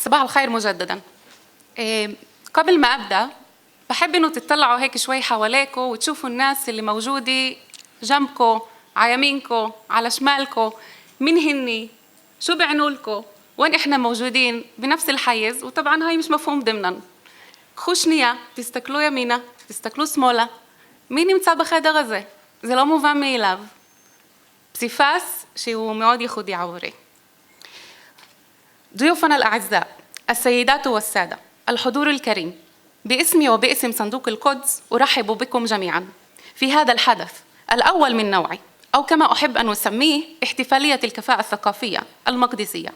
صباح الخير مجدداً. قبل ما أبدأ بحب إنه تطلعوا هيك شوي حواليكم وتشوفوا الناس اللي موجودة جنبكم، على يمينكم، على شمالكم، مين هني، شو بيعنوا لكم، وين إحنا موجودين بنفس الحيز. وطبعاً هاي مش مفهوم ضمناً. خوشنية تستكلوا يمينة، تستكلوا سمولة. مين متصابخ هذا غزة؟ זה לא מובן מאליו. פסיפס שהוא מאוד ייחודי עבורי. ضيوفنا الأعزاء، السيدات والسادة، الحضور الكريم، باسمي وباسم صندوق القدس أرحب بكم جميعاً في هذا الحدث الأول من نوعه، أو كما أحب أن أسميه احتفالية الكفاءة الثقافية المقدسية،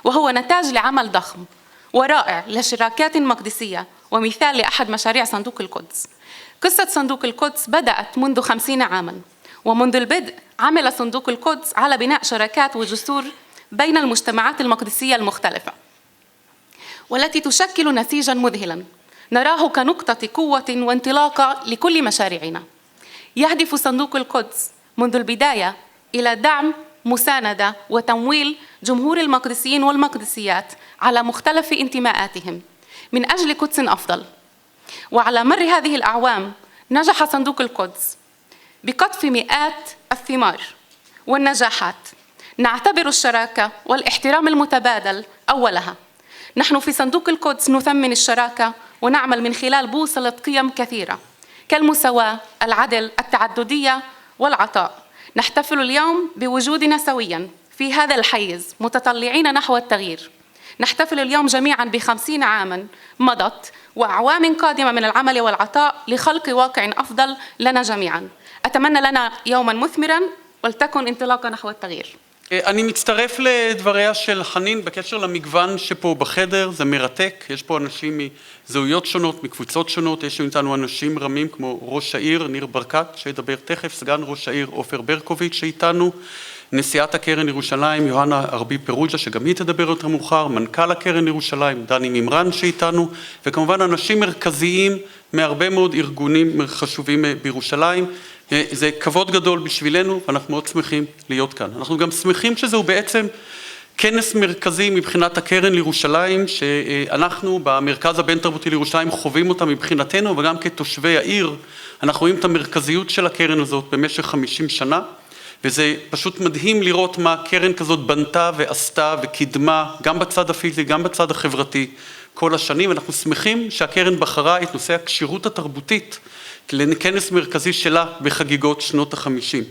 وهو نتاج لعمل ضخم ورائع لشراكات مقدسية ومثال لأحد مشاريع صندوق القدس. قصة صندوق القدس بدأت منذ 50 عاماً، ومنذ البدء عمل صندوق القدس على بناء شراكات وجسور بين المجتمعات المقدسية المختلفة، والتي تشكل نسيجاً مذهلاً نراه كنقطة قوة وانطلاقة لكل مشاريعنا. يهدف صندوق القدس منذ البداية إلى دعم، مساندة وتمويل جمهور المقدسيين والمقدسيات على مختلف انتماءاتهم من أجل قدس أفضل. وعلى مر هذه الأعوام نجح صندوق القدس بقطف مئات الثمار والنجاحات. نعتبر الشراكة والاحترام المتبادل أولها. نحن في صندوق القدس نثمن الشراكة ونعمل من خلال بوصلة قيم كثيرة كالمساواة، العدل، التعددية والعطاء. نحتفل اليوم بوجودنا سوياً في هذا الحيز متطلعين نحو التغيير. نحتفل اليوم جميعاً ب50 عاماً مضت وأعوام قادمة من العمل والعطاء لخلق واقع أفضل لنا جميعاً. أتمنى لنا يوماً مثمراً ولتكن انطلاقة نحو التغيير. אני מצטרף לדבריה של חנין בקשר למגוון שפה בחדר, זה מרתק, יש פה אנשים מזהויות שונות, מקבוצות שונות, יש איתנו אנשים רמים כמו ראש העיר ניר ברקת שידבר תכף, סגן ראש העיר עופר ברקוביץ' שאיתנו, נשיאת הקרן ירושלים יוהנה ארבי פירוג'ה שגם היא תדבר יותר מאוחר, מנכ"ל הקרן ירושלים דני מימרן שאיתנו, וכמובן אנשים מרכזיים מהרבה מאוד ארגונים חשובים בירושלים. זה כבוד גדול בשבילנו ואנחנו מאוד שמחים להיות כאן. אנחנו גם שמחים שזהו בעצם כנס מרכזי מבחינת הקרן לירושלים, שאנחנו במרכז הבין תרבותי לירושלים חווים אותה מבחינתנו, וגם כתושבי העיר אנחנו רואים את המרכזיות של הקרן הזאת במשך 50 שנה, וזה פשוט מדהים לראות מה קרן כזאת בנתה ועשתה וקידמה גם בצד הפיזי גם בצד החברתי כל השנים. אנחנו שמחים שהקרן בחרה את נושא הקשירות התרבותית לכנס מרכזי שלה בחגיגות שנות ה-50.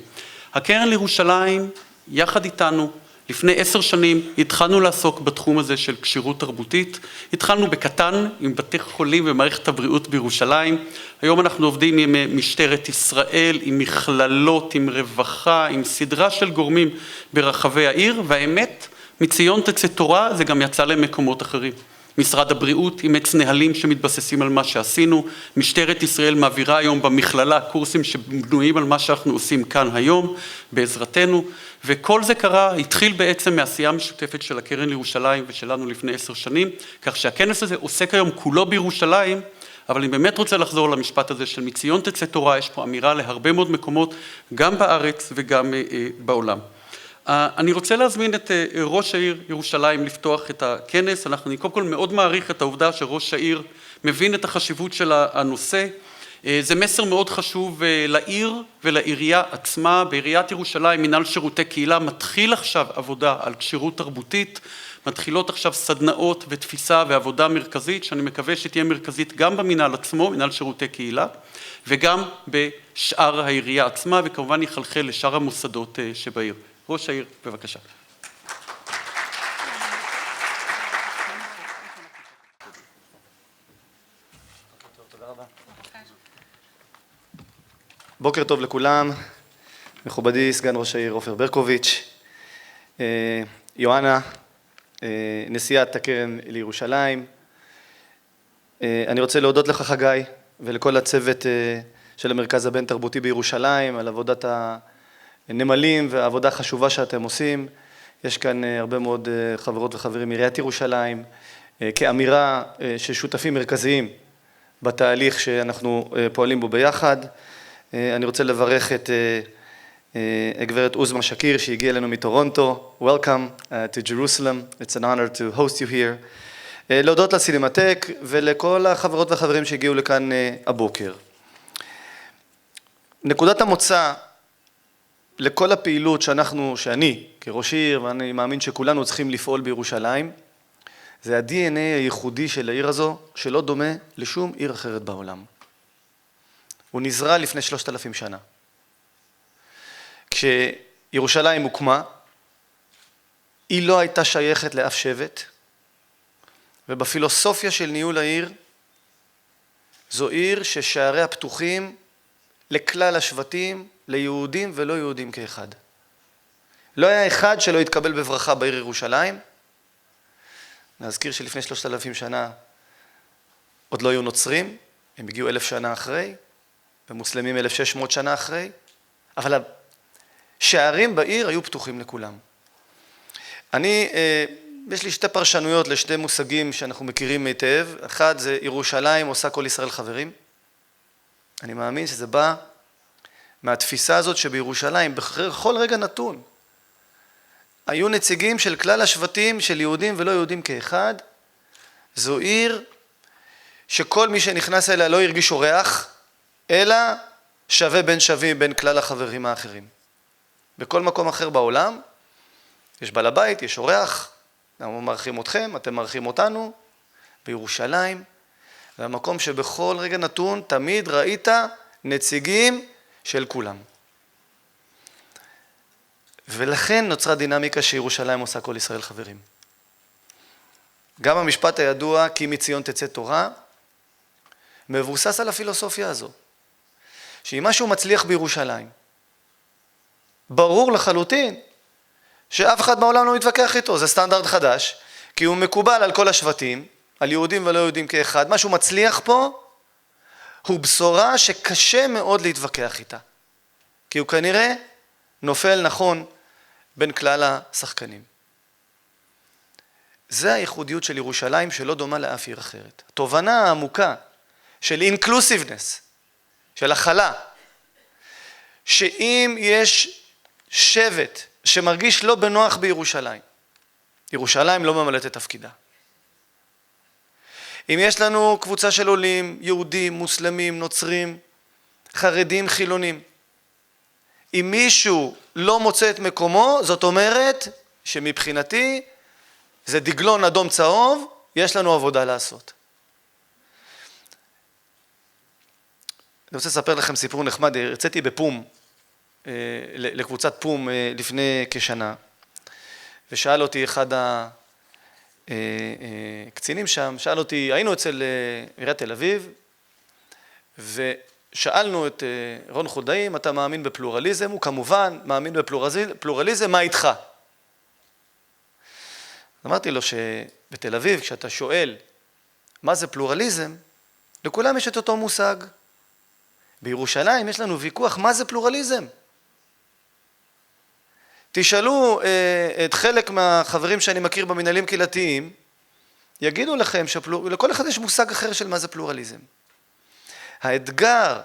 הקרן לירושלים יחד איתנו לפני 10 שנים התחלנו לעסוק בתחום הזה של קשירות תרבותית. התחלנו בקטן עם בתי חולים ומערכת הבריאות בירושלים. היום אנחנו עובדים עם משטרת ישראל, עם מכללות, עם רווחה, עם סדרה של גורמים ברחבי העיר, והאמת מציון תצא תורה זה גם יצא למקומות אחרים. משרד הבריאות אימץ נהלים שמתבססים על מה שעשינו, משטרת ישראל מעבירה היום במכללה קורסים שבנויים על מה שאנחנו עושים כאן היום בעזרתנו, וכל זה קרה, התחיל בעצם מעשייה משותפת של הקרן לירושלים ושלנו לפני 10 שנים, כך שהכנס הזה עוסק היום כולו בירושלים, אבל אני באמת רוצה לחזור למשפט הזה של מציון תצא תורה, יש פה אמירה להרבה מאוד מקומות, גם בארץ וגם בעולם. אני רוצה להזמין את ראש העיר ירושלים לפתוח את הכנס. אני קודם כל מאוד מעריך את העובדה שראש העיר מבין את החשיבות של הנושא. זה מסר מאוד חשוב לעיר ולעירייה עצמה. בעיריית ירושלים מנהל שירותי קהילה מתחיל עכשיו עבודה על כשירות תרבותית, מתחילות עכשיו סדנאות ותפיסה ועבודה מרכזית, שאני מקווה שתהיה מרכזית גם במנהל עצמו, מנהל שירותי קהילה, וגם בשאר העירייה עצמה, וכמובן יחלחל לשאר המוסדות שבעיר. ראש העיר, בבקשה. בוקר טוב לכולם, מכובדי סגן ראש העיר עופר ברקוביץ', יוהנה, נשיאת הקרן לירושלים. אני רוצה להודות לך חגי ולכל הצוות של המרכז הבין תרבותי בירושלים על עבודת הנמלים והעבודה החשובה שאתם עושים. יש כאן הרבה מאוד חברות וחברים מעיריית ירושלים, כאמירה ששותפים מרכזיים בתהליך שאנחנו פועלים בו ביחד. אני רוצה לברך את גברת עוזמה שקיר שהגיעה אלינו מטורונטו. Welcome to Jerusalem. It's an honor to host you here. להודות לסינמטק ולכל החברות והחברים שהגיעו לכאן הבוקר. נקודת המוצא לכל הפעילות שאני כראש עיר, ואני מאמין שכולנו צריכים לפעול בירושלים, זה ה-DNA הייחודי של העיר הזו, שלא דומה לשום עיר אחרת בעולם. הוא נזרע לפני 3,000 שנה. כשירושלים הוקמה, היא לא הייתה שייכת לאף שבט, ובפילוסופיה של ניהול העיר, זו עיר ששעריה פתוחים לכלל השבטים, ליהודים ולא יהודים כאחד. לא היה אחד שלא התקבל בברכה בעיר ירושלים. נזכיר שלפני 3,000 שנה עוד לא היו נוצרים, הם הגיעו 1,000 שנה אחרי, ומוסלמים 1,600 שנה אחרי, אבל השערים בעיר היו פתוחים לכולם. יש לי שתי פרשנויות לשתי מושגים שאנחנו מכירים היטב. אחד זה ירושלים עושה כל ישראל חברים. אני מאמין שזה בא מהתפיסה הזאת שבירושלים, בכל רגע נתון, היו נציגים של כלל השבטים של יהודים ולא יהודים כאחד. זו עיר שכל מי שנכנס אליה לא הרגיש אורח, אלא שווה בין שווים בין כלל החברים האחרים. בכל מקום אחר בעולם, יש בעל הבית, יש אורח, אנחנו מארחים אתכם, אתם מארחים אותנו. בירושלים, זה המקום שבכל רגע נתון תמיד ראית נציגים של כולם. ולכן נוצרה דינמיקה שירושלים עושה כל ישראל חברים. גם המשפט הידוע, כי מציון תצא תורה, מבוסס על הפילוסופיה הזו. שאם משהו מצליח בירושלים, ברור לחלוטין שאף אחד בעולם לא מתווכח איתו, זה סטנדרט חדש, כי הוא מקובל על כל השבטים, על יהודים ולא יהודים כאחד. משהו מצליח פה, הוא בשורה שקשה מאוד להתווכח איתה. כי הוא כנראה נופל נכון בין כלל השחקנים. זה הייחודיות של ירושלים שלא דומה לאף עיר אחרת. התובנה העמוקה של inclusiveness, של הכלה, שאם יש שבט שמרגיש לא בנוח בירושלים, ירושלים לא ממלאת את תפקידה. אם יש לנו קבוצה של עולים, יהודים, מוסלמים, נוצרים, חרדים, חילונים, אם מישהו לא מוצא את מקומו, זאת אומרת שמבחינתי זה דגלון אדום צהוב, יש לנו עבודה לעשות. אני רוצה לספר לכם סיפור נחמד. הרציתי בפום, לקבוצת פום לפני כשנה, ושאל אותי אחד הקצינים שם, שאל אותי, היינו אצל עיריית תל אביב, ושאלנו את רון חולדאי, אם אתה מאמין בפלורליזם, הוא כמובן מאמין בפלורליזם, מה איתך? אמרתי לו שבתל אביב, כשאתה שואל מה זה פלורליזם, לכולם יש את אותו מושג. בירושלים יש לנו ויכוח מה זה פלורליזם. תשאלו את חלק מהחברים שאני מכיר במנהלים קהילתיים, יגידו לכם שלכל אחד יש מושג אחר של מה זה פלורליזם. האתגר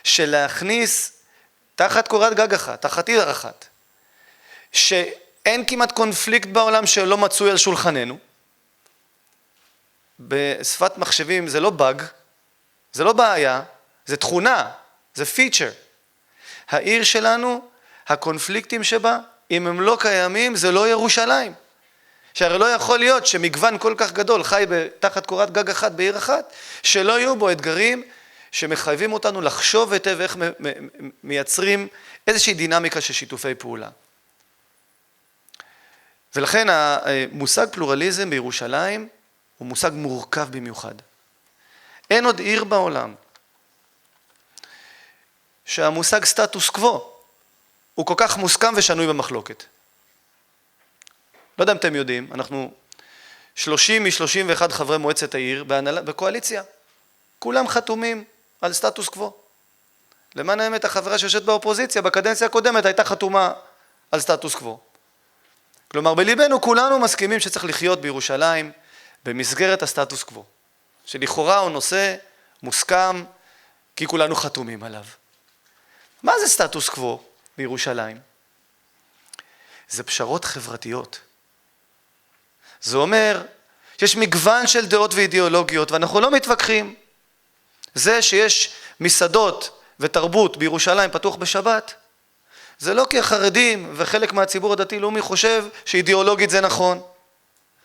של להכניס תחת קורת גג אחת, תחת עיר אחת, שאין כמעט קונפליקט בעולם שלא מצוי על שולחננו, בשפת מחשבים זה לא באג, זה לא בעיה, זה תכונה, זה פיצ'ר. העיר שלנו, הקונפליקטים שבה, אם הם לא קיימים, זה לא ירושלים. שהרי לא יכול להיות שמגוון כל כך גדול חי תחת קורת גג אחת בעיר אחת, שלא יהיו בו אתגרים שמחייבים אותנו לחשוב היטב איך מייצרים איזושהי דינמיקה של שיתופי פעולה. ולכן המושג פלורליזם בירושלים הוא מושג מורכב במיוחד. אין עוד עיר בעולם שהמושג סטטוס קוו הוא כל כך מוסכם ושנוי במחלוקת. לא יודע אם אתם יודעים, אנחנו 30 מ-31 חברי מועצת העיר בקואליציה. כולם חתומים על סטטוס קוו. למען האמת, החברה שיושבת באופוזיציה בקדנציה הקודמת הייתה חתומה על סטטוס קוו. כלומר, בליבנו כולנו מסכימים שצריך לחיות בירושלים במסגרת הסטטוס קוו, שלכאורה הוא נושא מוסכם כי כולנו חתומים עליו. מה זה סטטוס קוו בירושלים? זה פשרות חברתיות. זה אומר שיש מגוון של דעות ואידיאולוגיות, ואנחנו לא מתווכחים. זה שיש מסעדות ותרבות בירושלים פתוח בשבת, זה לא כי החרדים וחלק מהציבור הדתי-לאומי חושב שאידיאולוגית זה נכון.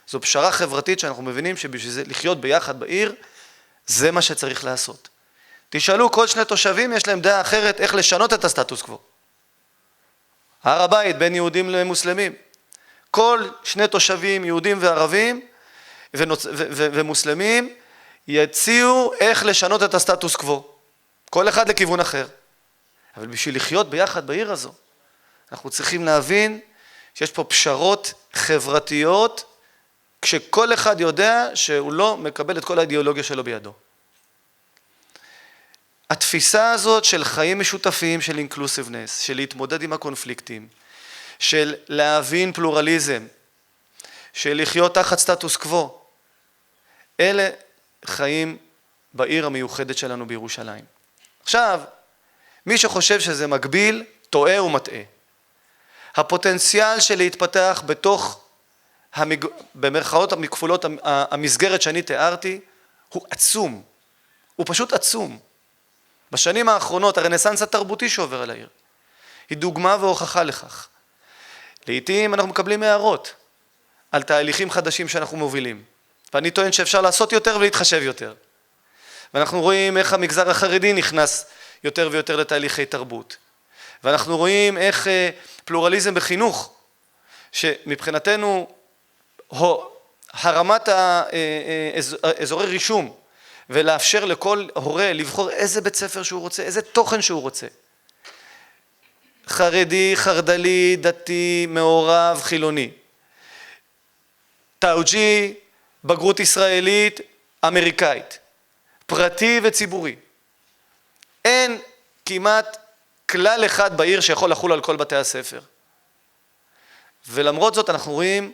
זו פשרה חברתית שאנחנו מבינים שבשביל זה לחיות ביחד בעיר, זה מה שצריך לעשות. תשאלו כל שני תושבים, יש להם דעה אחרת איך לשנות את הסטטוס קוו. הר הבית בין יהודים למוסלמים. כל שני תושבים, יהודים וערבים ומוסלמים, יציעו איך לשנות את הסטטוס קוו. כל אחד לכיוון אחר. אבל בשביל לחיות ביחד בעיר הזו, אנחנו צריכים להבין שיש פה פשרות חברתיות, כשכל אחד יודע שהוא לא מקבל את כל האידיאולוגיה שלו בידו. התפיסה הזאת של חיים משותפים, של אינקלוסיבנס, של להתמודד עם הקונפליקטים, של להבין פלורליזם, של לחיות תחת סטטוס קוו, אלה חיים בעיר המיוחדת שלנו בירושלים. עכשיו, מי שחושב שזה מגביל, טועה ומטעה. הפוטנציאל של להתפתח בתוך, במרכאות המכפולות, המסגרת שאני תיארתי, הוא עצום. הוא פשוט עצום. בשנים האחרונות, הרנסנס התרבותי שעובר על העיר, היא דוגמה והוכחה לכך. לעתים אנחנו מקבלים הערות על תהליכים חדשים שאנחנו מובילים. ואני טוען שאפשר לעשות יותר ולהתחשב יותר. ואנחנו רואים איך המגזר החרדי נכנס יותר ויותר לתהליכי תרבות. ואנחנו רואים איך פלורליזם בחינוך, שמבחינתנו הרמת אזורי רישום, ולאפשר לכל הורה לבחור איזה בית ספר שהוא רוצה, איזה תוכן שהוא רוצה. חרדי, חרדלי, דתי, מעורב, חילוני. תאוג'י, בגרות ישראלית, אמריקאית. פרטי וציבורי. אין כמעט כלל אחד בעיר שיכול לחול על כל בתי הספר. ולמרות זאת אנחנו רואים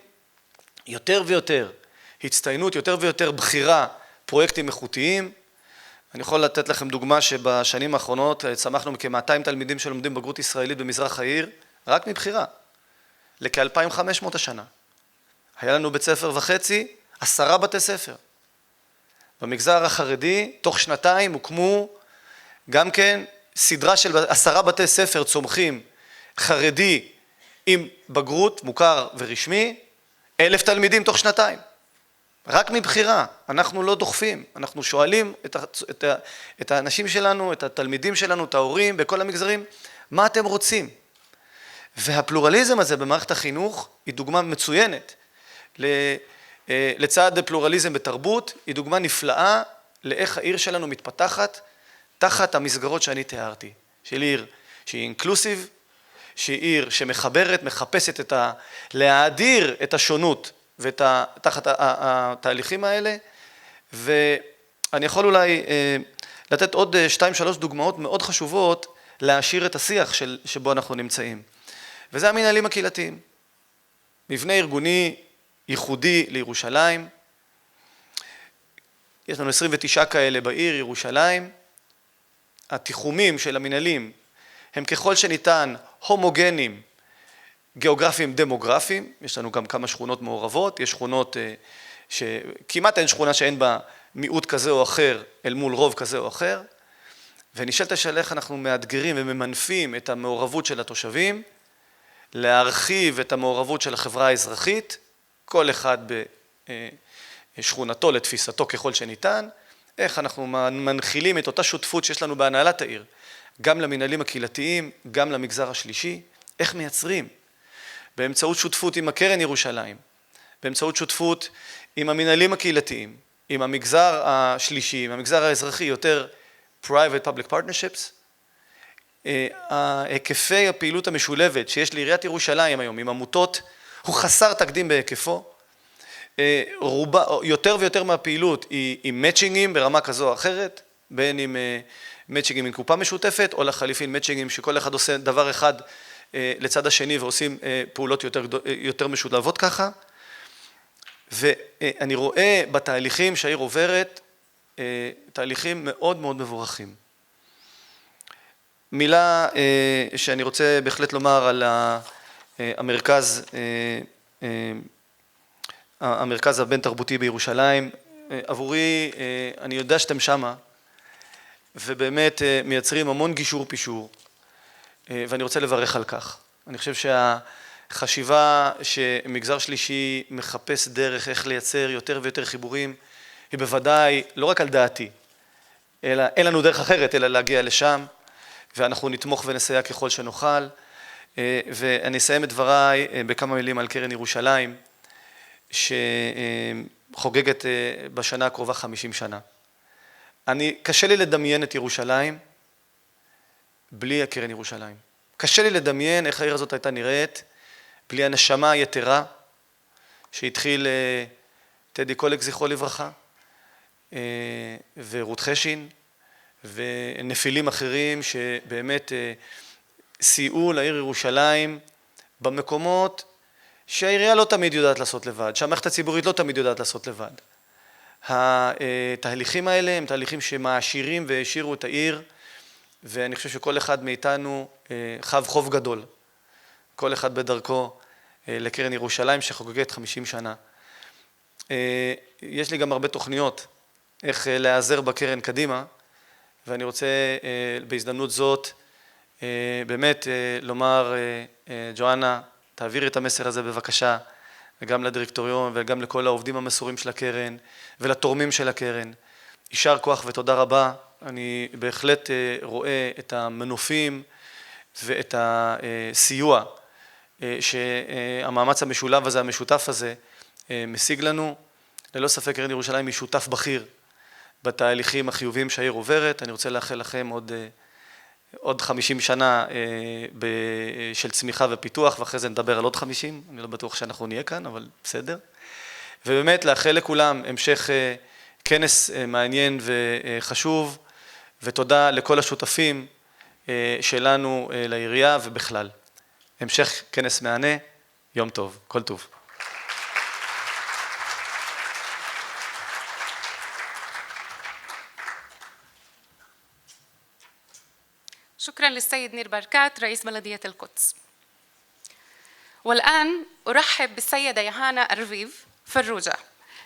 יותר ויותר הצטיינות, יותר ויותר בחירה, פרויקטים איכותיים. אני יכול לתת לכם דוגמה שבשנים האחרונות צמחנו כ-200 תלמידים שלומדים בגרות ישראלית במזרח העיר, רק מבחירה, לכ-2500 השנה. היה לנו בית ספר וחצי, 10 בתי ספר. במגזר החרדי, תוך שנתיים הוקמו גם כן סדרה של 10 בתי ספר צומחים חרדי עם בגרות מוכר ורשמי, 1,000 תלמידים תוך שנתיים. רק מבחירה, אנחנו לא דוחפים, אנחנו שואלים את האנשים שלנו, את התלמידים שלנו, את ההורים, בכל המגזרים, מה אתם רוצים? והפלורליזם הזה במערכת החינוך היא דוגמה מצוינת. לצד פלורליזם בתרבות, היא דוגמה נפלאה לאיך העיר שלנו מתפתחת תחת המסגרות שאני תיארתי. של עיר שהיא אינקלוסיב, שהיא עיר שמחברת, מחפשת להאדיר את השונות ותחת התהליכים האלה, ואני יכול אולי לתת עוד 2-3 דוגמאות מאוד חשובות להעשיר את השיח שבו אנחנו נמצאים. וזה המנהלים הקהילתיים. מבנה ארגוני ייחודי לירושלים. יש לנו 29 כאלה בעיר ירושלים. התיחומים של המנהלים הם ככל שניתן הומוגנים, גיאוגרפיים, דמוגרפיים. יש לנו גם כמה שכונות מעורבות. יש שכונות שכמעט אין שכונה שאין בה מיעוט כזה או אחר אל מול רוב כזה או אחר. ונשאלת השאלה איך אנחנו מאתגרים וממנפים את המעורבות של התושבים, להרחיב את המעורבות של החברה האזרחית, כל אחד בשכונתו לתפיסתו ככל שניתן, איך אנחנו מנחילים את אותה שותפות שיש לנו בהנהלת העיר, גם למנהלים הקהילתיים, גם למגזר השלישי, איך מייצרים? באמצעות שותפות עם הקרן ירושלים, באמצעות שותפות עם המנהלים הקהילתיים, עם המגזר השלישי, עם המגזר האזרחי, יותר private public partnerships, היקפי הפעילות המשולבת שיש לעיריית ירושלים היום עם עמותות, הוא חסר תקדים בהיקפו. יותר ויותר מהפעילות היא עם מאצ'ינגים ברמה כזו או אחרת, בין עם מאצ'ינגים עם קופה משותפת, או לחליפין מאצ'ינגים שכל אחד עושה דבר אחד לצד השני ועושים פעולות יותר משולבות ככה. ואני רואה בתהליכים שהעיר עוברת, תהליכים מאוד מאוד מבורכים. מילה שאני רוצה בהחלט לומר על המרכז המרכז הבין-תרבותי בירושלים. עבורי, אני יודע שאתם שמה, ובאמת מייצרים המון גישור פישור, ואני רוצה לברך על כך. אני חושב שהחשיבה שמגזר שלישי מחפש דרך איך לייצר יותר ויותר חיבורים, היא בוודאי לא רק על דעתי, אלא אין לנו דרך אחרת אלא להגיע לשם, ואנחנו נתמוך ונסייע ככל שנוכל. ואני אסיים את דבריי בכמה מילים על קרן ירושלים, שחוגגת בשנה הקרובה 50 שנה. קשה לי לדמיין את ירושלים בלי הקרן ירושלים. קשה לי לדמיין איך העיר הזאת הייתה נראית בלי הנשמה היתרה שהתחיל טדי קולק זכרו לברכה, ורות חשין ונפילים אחרים שבאמת סייעו לעיר ירושלים במקומות שהעירייה לא תמיד יודעת לעשות לבד, שהמערכת הציבורית לא תמיד יודעת לעשות לבד. התהליכים האלה הם תהליכים שמעשירים והעשירו את העיר, ואני חושב שכל אחד מאיתנו חב חוב גדול, כל אחד בדרכו לקרן ירושלים שחוגגת 50 שנה. יש לי גם הרבה תוכניות איך להיעזר בקרן קדימה, ואני רוצה בהזדמנות זאת באמת לומר, ג'ואנה, תעבירי את המסר הזה בבקשה, וגם לדירקטוריון וגם לכל העובדים המסורים של הקרן ולתורמים של הקרן. יישר כוח ותודה רבה. אני בהחלט רואה את המנופים ואת הסיוע שהמאמץ המשולב הזה, המשותף הזה, משיג לנו. ללא ספק קרן ירושלים היא שותף בכיר בתהליכים החיוביים שהעיר עוברת. אני רוצה לאחל לכם עוד 50 שנה של צמיחה ופיתוח, ואחרי זה נדבר על עוד 50, אני לא בטוח שאנחנו נהיה כאן, אבל בסדר. ובאמת לאחל לכולם המשך כנס מעניין וחשוב, ותודה לכל השותפים שלנו לעירייה ובכלל. המשך כנס מענה, יום טוב, כל טוב. شكراً للسيد نير بركات رئيس بلدية القدس. والآن أرحب بالسيدة يهانا أرفيف فروجة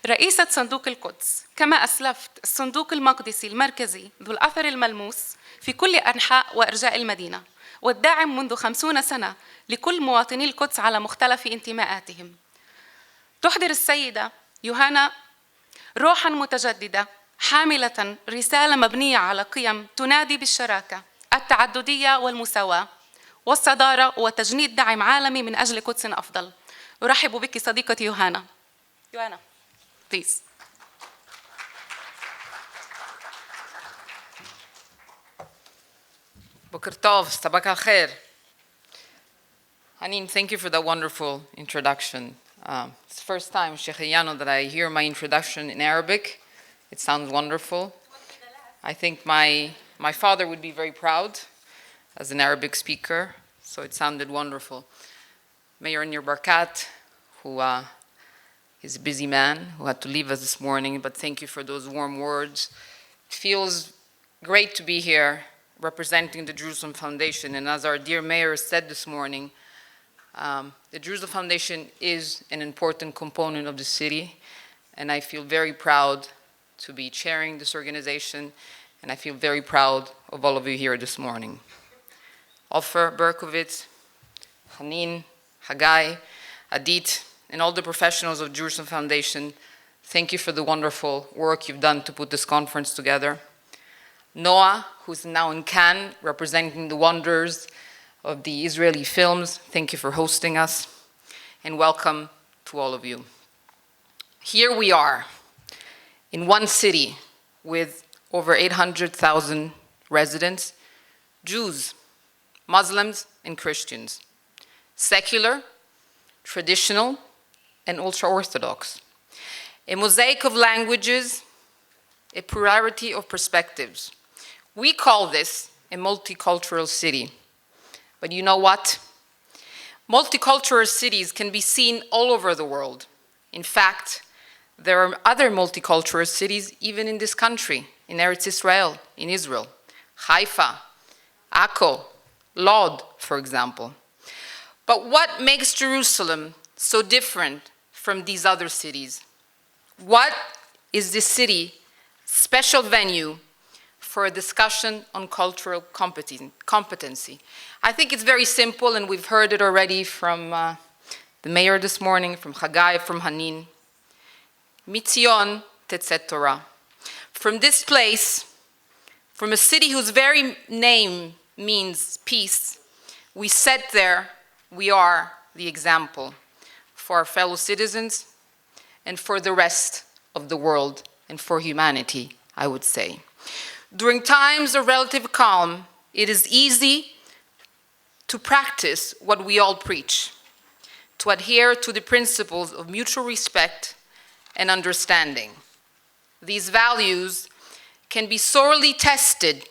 رئيسة صندوق القدس. كما أسلفت، الصندوق المقدسي المركزي ذو الأثر الملموس في كل أنحاء وأرجاء المدينة، والداعم منذ 50 سنة لكل مواطني القدس على مختلف انتماءاتهم. تحضر السيدة يوهانا روحاً متجددة حاملة رسالة مبنية على قيم تنادي بالشراكة، التعددية والمساواة والصدارة وتجنيد دعم عالمي من أجل قدس أفضل. أرحب بك صديقتي يوهانا. يوهانا، please. Boker Tov, Sabak al-Khair. Hanin, thank you for that wonderful introduction. It's the first time, Sheikh Yano, that I hear my introduction in Arabic. It sounds wonderful. I think my father would be very proud as an Arabic speaker, so it sounded wonderful. Mayor Nir Barkat, who is a busy man, who had to leave us this morning, but thank you for those warm words. It feels great to be here representing the Jerusalem Foundation, and as our dear mayor said this morning, the Jerusalem Foundation is an important component of the city, and I feel very proud to be chairing this organization, and I feel very proud of all of you here this morning. Ofer, Berkovitz, Hanin, Hagai, Adit, and all the professionals of Jerusalem Foundation, thank you for the wonderful work you've done to put this conference together. Noah, who's now in Cannes, representing the wonders of the Israeli films, thank you for hosting us, and welcome to all of you. Here we are, in one city with over 800,000 residents, Jews, Muslims, and Christians, secular, traditional, and ultra-Orthodox. A mosaic of languages, a plurality of perspectives. We call this a multicultural city. But you know what? Multicultural cities can be seen all over the world. In fact, there are other multicultural cities even in this country, in Eretz Israel, in Israel. Haifa, Akko, Lod, for example. But what makes Jerusalem so different from these other cities? What is this city special venue for a discussion on cultural competency? I think it's very simple, and we've heard it already from the mayor this morning, from Chagai, from Hanin. Mitzion tetzet Torah. From this place, from a city whose very name means peace, we set there, we are the example for our fellow citizens and for the rest of the world and for humanity, I would say. During times of relative calm, it is easy to practice what we all preach, to adhere to the principles of mutual respect and understanding. These values can be sorely tested,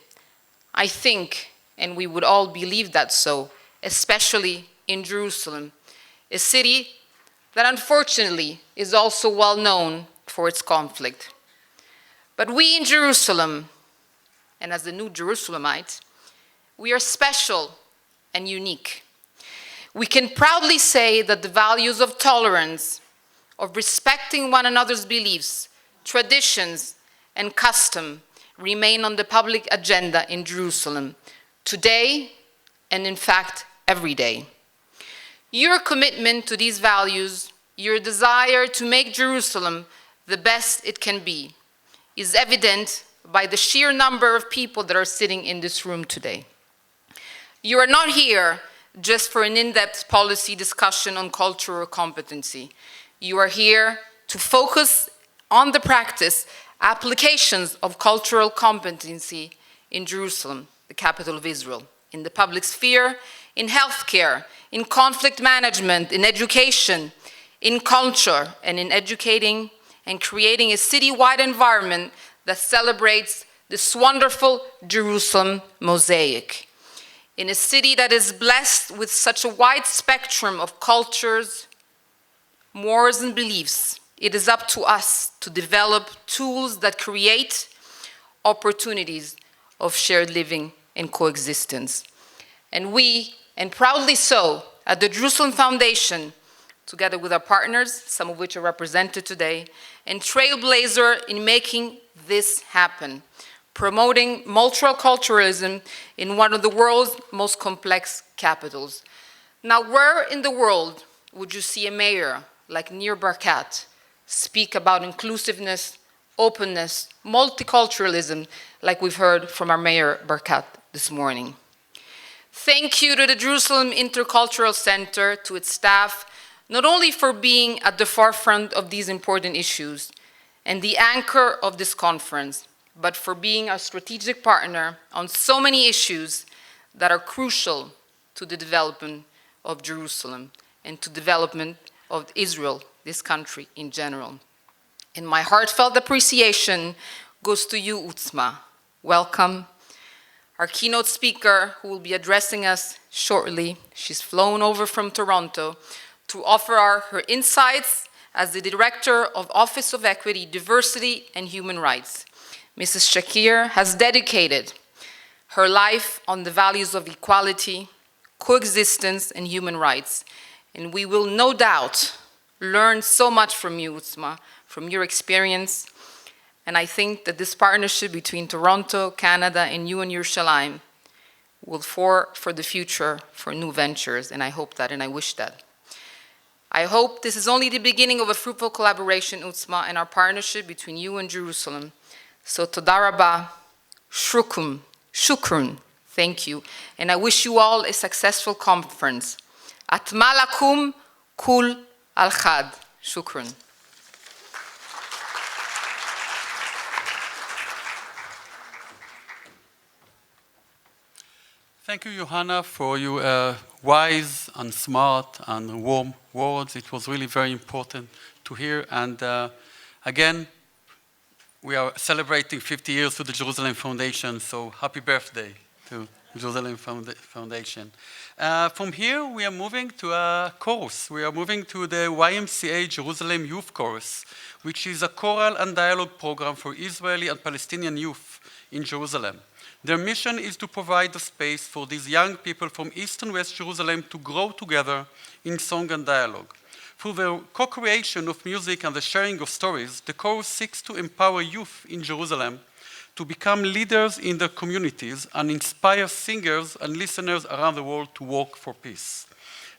I think, and we would all believe that so, especially in Jerusalem, a city that unfortunately is also well known for its conflict. But we in Jerusalem, and as the new Jerusalemites, we are special and unique. We can proudly say that the values of tolerance, of respecting one another's beliefs, traditions, and custom remain on the public agenda in Jerusalem today and in fact every day. Your commitment to these values, your desire to make Jerusalem the best it can be, is evident by the sheer number of people that are sitting in this room today. You are not here just for an in-depth policy discussion on cultural competency. You are here to focus on the practice, applications of cultural competency in Jerusalem, the capital of Israel, in the public sphere, in healthcare, in conflict management, in education, in culture, and in educating and creating a city-wide environment that celebrates this wonderful Jerusalem mosaic. In a city that is blessed with such a wide spectrum of cultures, mores, and beliefs, it is up to us to develop tools that create opportunities of shared living and coexistence. And we, and proudly so, at the Jerusalem Foundation, together with our partners, some of which are represented today, and trailblazer in making this happen, promoting multiculturalism in one of the world's most complex capitals. Now, where in the world would you see a mayor like Nir Barkat speak about inclusiveness, openness, multiculturalism, like we've heard from our Mayor Barkat this morning? Thank you to the Jerusalem Intercultural Center, to its staff, not only for being at the forefront of these important issues and the anchor of this conference, but for being a strategic partner on so many issues that are crucial to the development of Jerusalem and to development of Israel, this country in general. And my heartfelt appreciation goes to you, Utzma. Welcome. Our keynote speaker, who will be addressing us shortly, she's flown over from Toronto to offer her insights as the Director of Office of Equity, Diversity, and Human Rights. Mrs. Shakir has dedicated her life on the values of equality, coexistence, and human rights. And we will no doubt learn so much from you, Utzma, from your experience. And I think that this partnership between Toronto, Canada, and you and Yerushalayim will for the future, for new ventures. And I hope that, and I wish that. I hope this is only the beginning of a fruitful collaboration, Utzma, and our partnership between you and Jerusalem. So toda rabah, shukrun, thank you. And I wish you all a successful conference. Atma lakum kul al-chad. Shukran. Thank you, Johanna, for your wise and smart and warm words. It was really very important to hear. And again, we are celebrating 50 years to the Jerusalem Foundation, so happy birthday to Jerusalem Foundation. From here, we are moving to a chorus. We are moving to the YMCA Jerusalem Youth Chorus, which is a choral and dialogue program for Israeli and Palestinian youth in Jerusalem. Their mission is to provide a space for these young people from East and West Jerusalem to grow together in song and dialogue. Through the co-creation of music and the sharing of stories, the chorus seeks to empower youth in Jerusalem to become leaders in their communities and inspire singers and listeners around the world to work for peace.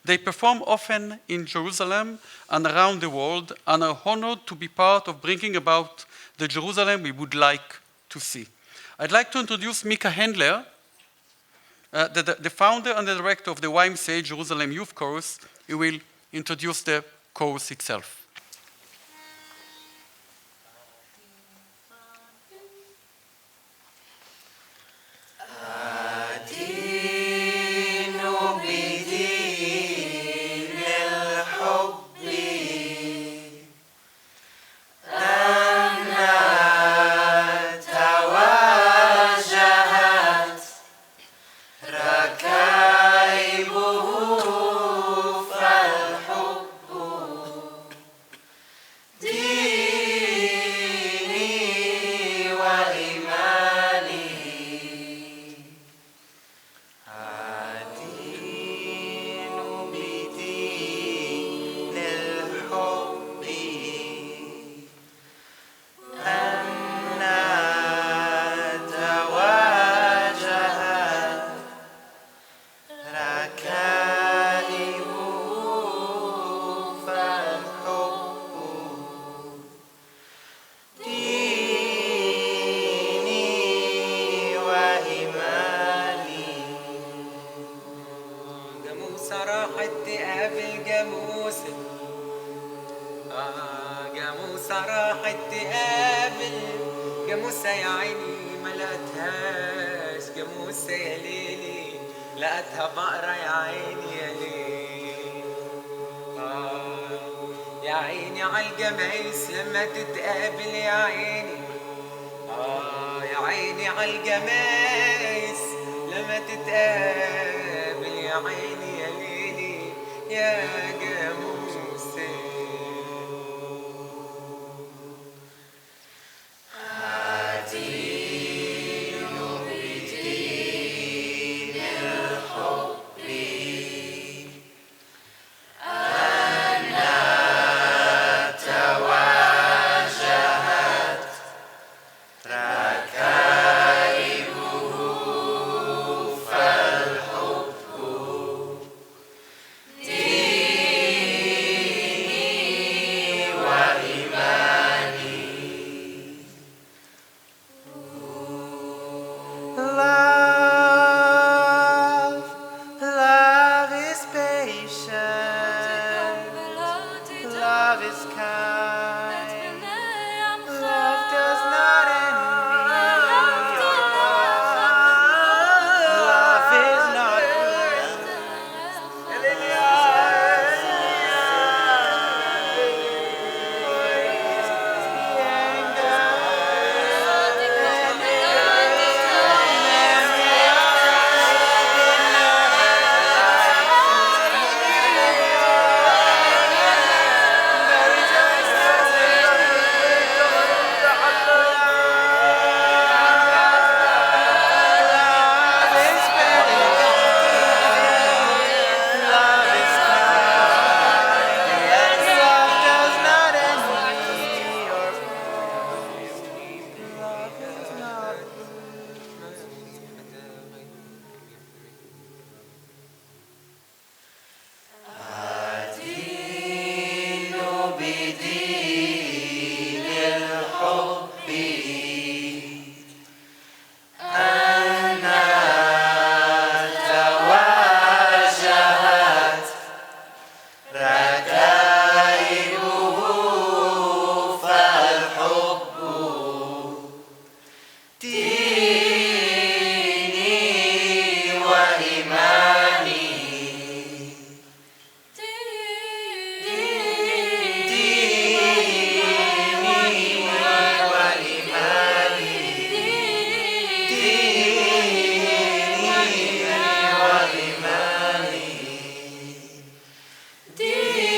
They perform often in Jerusalem and around the world and are honored to be part of bringing about the Jerusalem we would like to see. I'd like to introduce Mika Hendler, the founder and the director of the YMCA Jerusalem Youth Chorus. He will introduce the chorus itself. Dear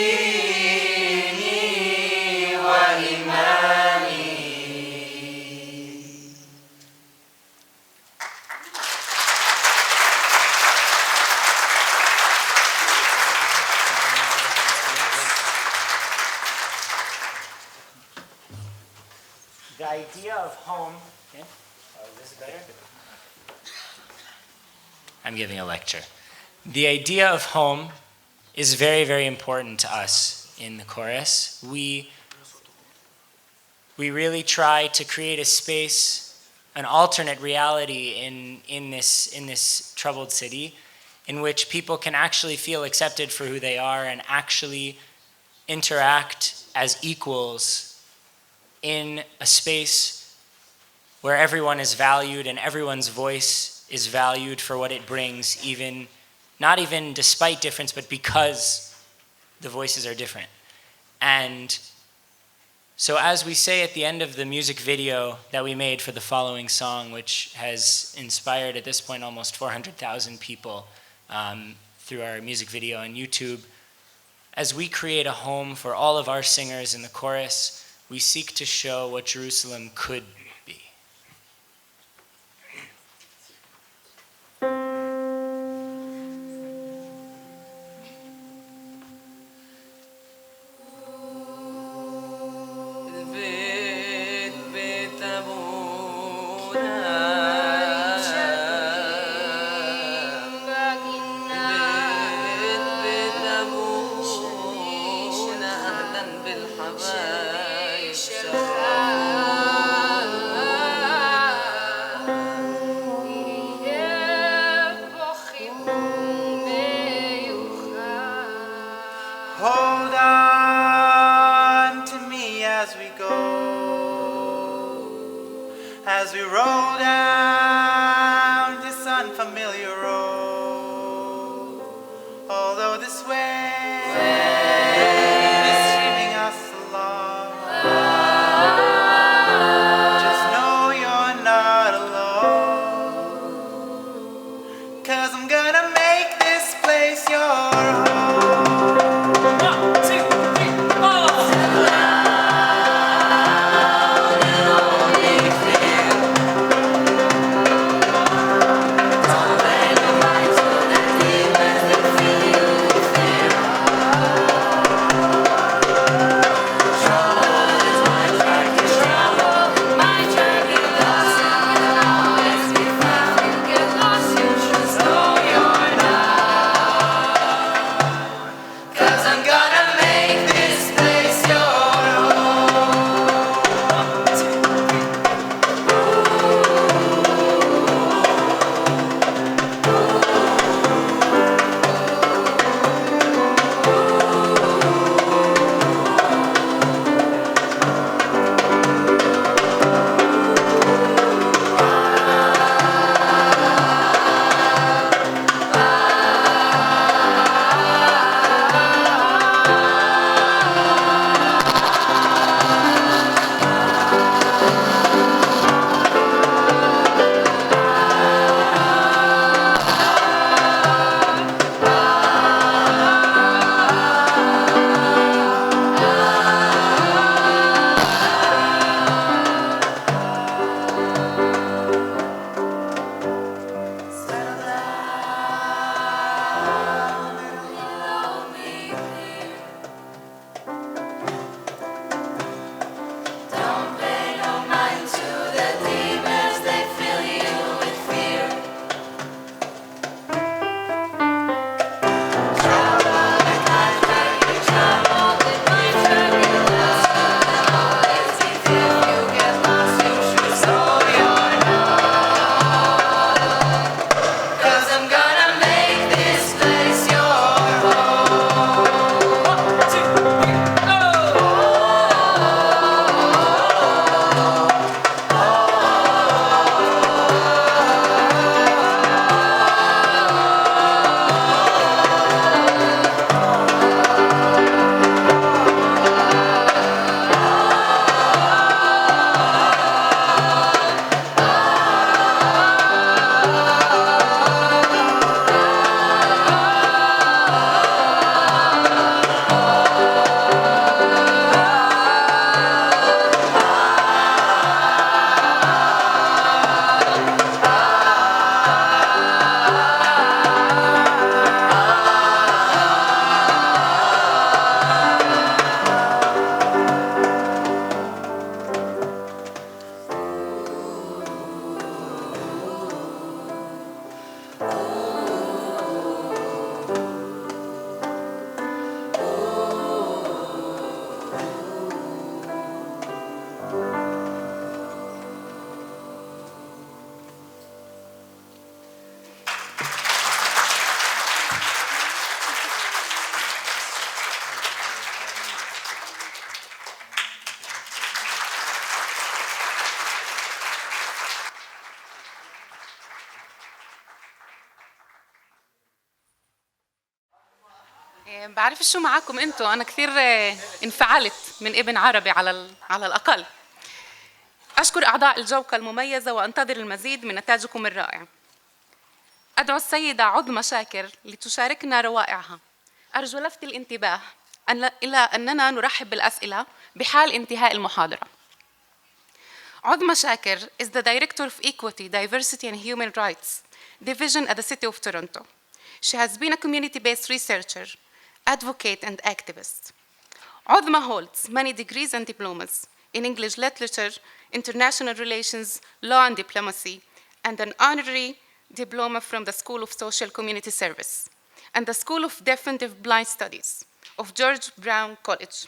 idea of home. Okay. Oh, is this better? I'm giving a lecture. The idea of home is very, very important to us in the chorus. We really try to create a space, an alternate reality in this troubled city, in which people can actually feel accepted for who they are and actually interact as equals in a space where everyone is valued and everyone's voice is valued for what it brings, even not even despite difference, but because the voices are different. And so as we say at the end of the music video that we made for the following song, which has inspired at this point almost 400,000 people through our music video on YouTube, as we create a home for all of our singers in the chorus, we seek to show what Jerusalem could be. Hold on to me as we go, as we roll down this unfamiliar road. Although this way is streaming us along, just know you're not alone, 'cause I'm gonna make this place your home. بعرف شو معاكم انتو، انا كثير انفعلت من ابن عربي على الاقل. اشكر اعضاء الجوقة المميزة وانتظر المزيد من نتاجكم الرائع. ادعو السيدة عظمى شاكر لتشاركنا روائعها. ارجو لفت الانتباه الى اننا نرحب بالاسئلة بحال انتهاء المحاضرة. عظمى شاكر is the Director of Equity, Diversity and Human Rights Division at the City of Toronto. She has been a community-based researcher, advocate, and activist. عظمى holds many degrees and diplomas in English literature, international relations, law and diplomacy, and an honorary diploma from the School of Social Community Service and the School of Deaf and Blind Studies of George Brown College.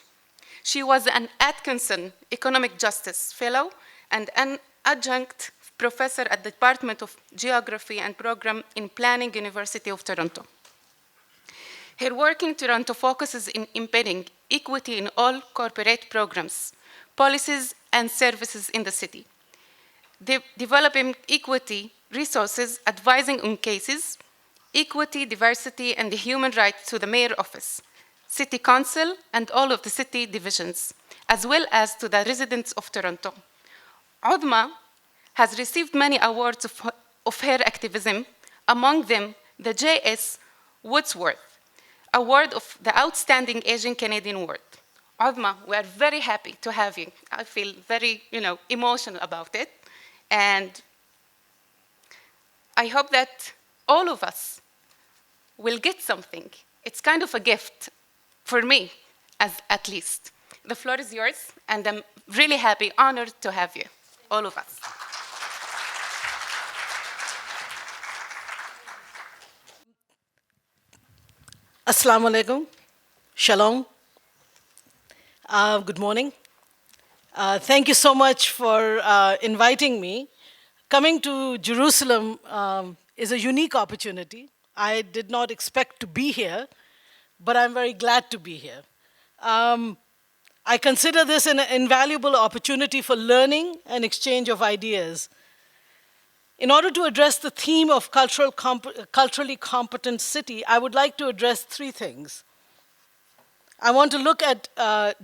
She was an Atkinson Economic Justice Fellow and an adjunct professor at the Department of Geography and Program in Planning, University of Toronto. Her work in Toronto focuses in embedding equity in all corporate programs, policies, and services in the city, developing equity resources, advising on cases, equity, diversity, and the human rights to the mayor office, city council, and all of the city divisions, as well as to the residents of Toronto. Udma has received many awards of her activism, among them the J.S. Wordsworth Award of the Outstanding Asian Canadian Award. Udma, we are very happy to have you. I feel very, emotional about it. And I hope that all of us will get something. It's kind of a gift for me, at least. The floor is yours, and I'm really happy, honored to have you, all of us. Assalamu alaikum. Shalom. Good morning. Thank you so much for inviting me. Coming to Jerusalem is a unique opportunity. I did not expect to be here, but I'm very glad to be here. I consider this an invaluable opportunity for learning and exchange of ideas. In order to address the theme of culturally competent city, I would like to address three things. I want to look at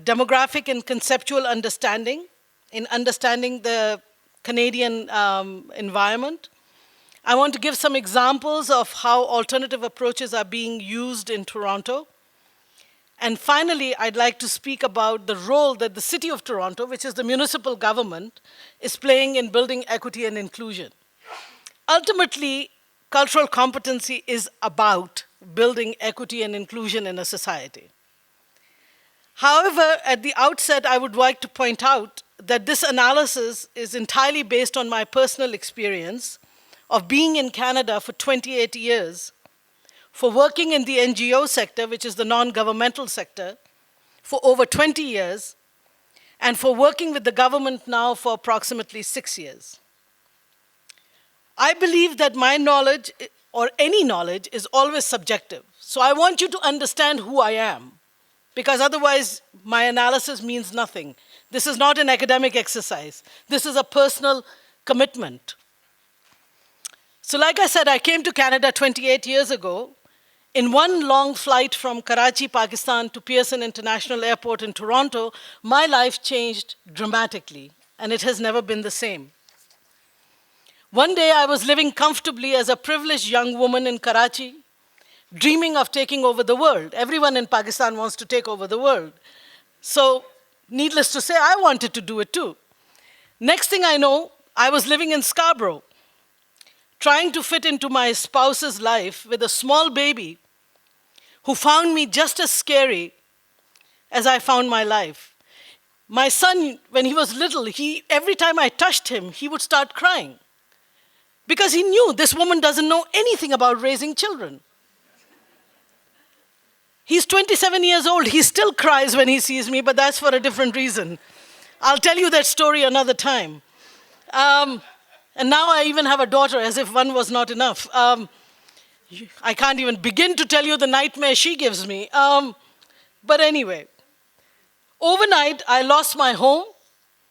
demographic and conceptual understanding in understanding the Canadian environment. I want to give some examples of how alternative approaches are being used in Toronto. And finally, I'd like to speak about the role that the City of Toronto, which is the municipal government, is playing in building equity and inclusion. Ultimately, cultural competency is about building equity and inclusion in a society. However, at the outset, I would like to point out that this analysis is entirely based on my personal experience of being in Canada for 28 years, for working in the NGO sector, which is the non-governmental sector, for over 20 years, and for working with the government now for approximately 6 years. I believe that my knowledge, or any knowledge, is always subjective. So I want you to understand who I am, because otherwise my analysis means nothing. This is not an academic exercise. This is a personal commitment. So like I said, I came to Canada 28 years ago. In one long flight from Karachi, Pakistan to Pearson International Airport in Toronto, my life changed dramatically, and it has never been the same. One day I was living comfortably as a privileged young woman in Karachi, dreaming of taking over the world. Everyone in Pakistan wants to take over the world. So, needless to say, I wanted to do it too. Next thing I know, I was living in Scarborough, trying to fit into my spouse's life with a small baby who found me just as scary as I found my life. My son, when he was little, every time I touched him, he would start crying because he knew this woman doesn't know anything about raising children. He's 27 years old. He still cries when he sees me, but that's for a different reason. I'll tell you that story another time. And now I even have a daughter, as if one was not enough. I can't even begin to tell you the nightmare she gives me. But anyway, overnight, I lost my home,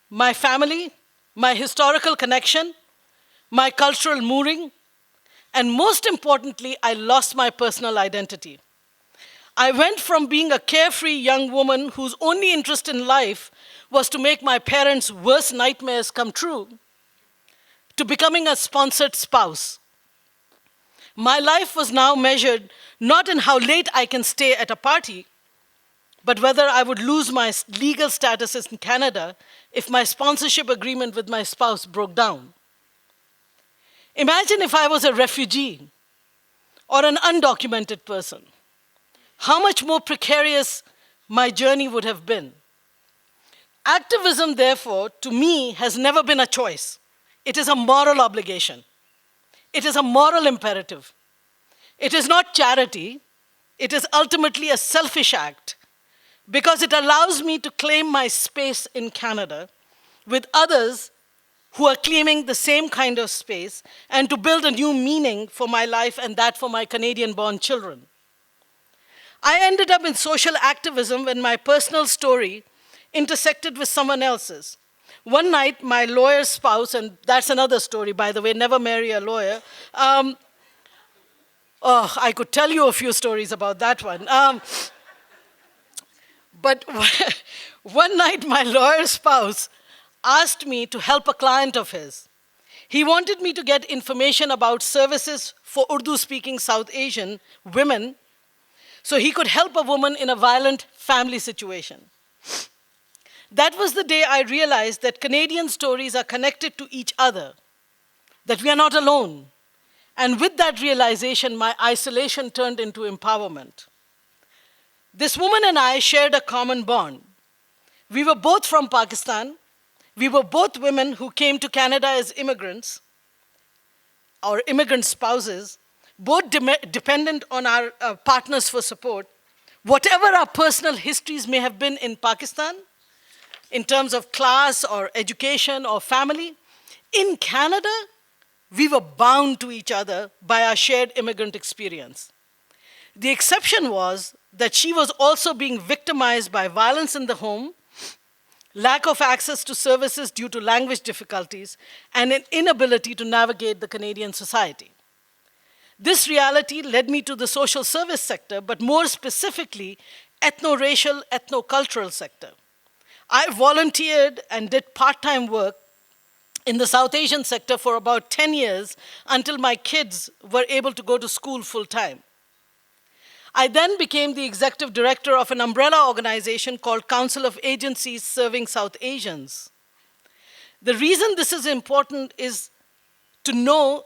my family, my historical connection, my cultural mooring, and most importantly, I lost my personal identity. I went from being a carefree young woman whose only interest in life was to make my parents' worst nightmares come true, to becoming a sponsored spouse. My life was now measured not in how late I can stay at a party, but whether I would lose my legal status in Canada if my sponsorship agreement with my spouse broke down. Imagine if I was a refugee or an undocumented person. How much more precarious my journey would have been. Activism, therefore, to me, has never been a choice. It is a moral obligation. It is a moral imperative. It is not charity. It is ultimately a selfish act because it allows me to claim my space in Canada with others who are claiming the same kind of space and to build a new meaning for my life and that for my Canadian-born children. I ended up in social activism when my personal story intersected with someone else's. One night, my lawyer's spouse, and that's another story, by the way, never marry a lawyer. I could tell you a few stories about that one. But one night, my lawyer's spouse asked me to help a client of his. He wanted me to get information about services for Urdu-speaking South Asian women so he could help a woman in a violent family situation. That was the day I realized that Canadian stories are connected to each other, that we are not alone. And with that realization, my isolation turned into empowerment. This woman and I shared a common bond. We were both from Pakistan. We were both women who came to Canada as immigrants, our immigrant spouses, both dependent on our partners for support. Whatever our personal histories may have been in Pakistan, in terms of class or education or family, in Canada, we were bound to each other by our shared immigrant experience. The exception was that she was also being victimized by violence in the home, lack of access to services due to language difficulties, and an inability to navigate the Canadian society. This reality led me to the social service sector, but more specifically, ethno-racial, ethno-cultural sector. I volunteered and did part-time work in the South Asian sector for about 10 years until my kids were able to go to school full-time. I then became the executive director of an umbrella organization called Council of Agencies Serving South Asians. The reason this is important is to know,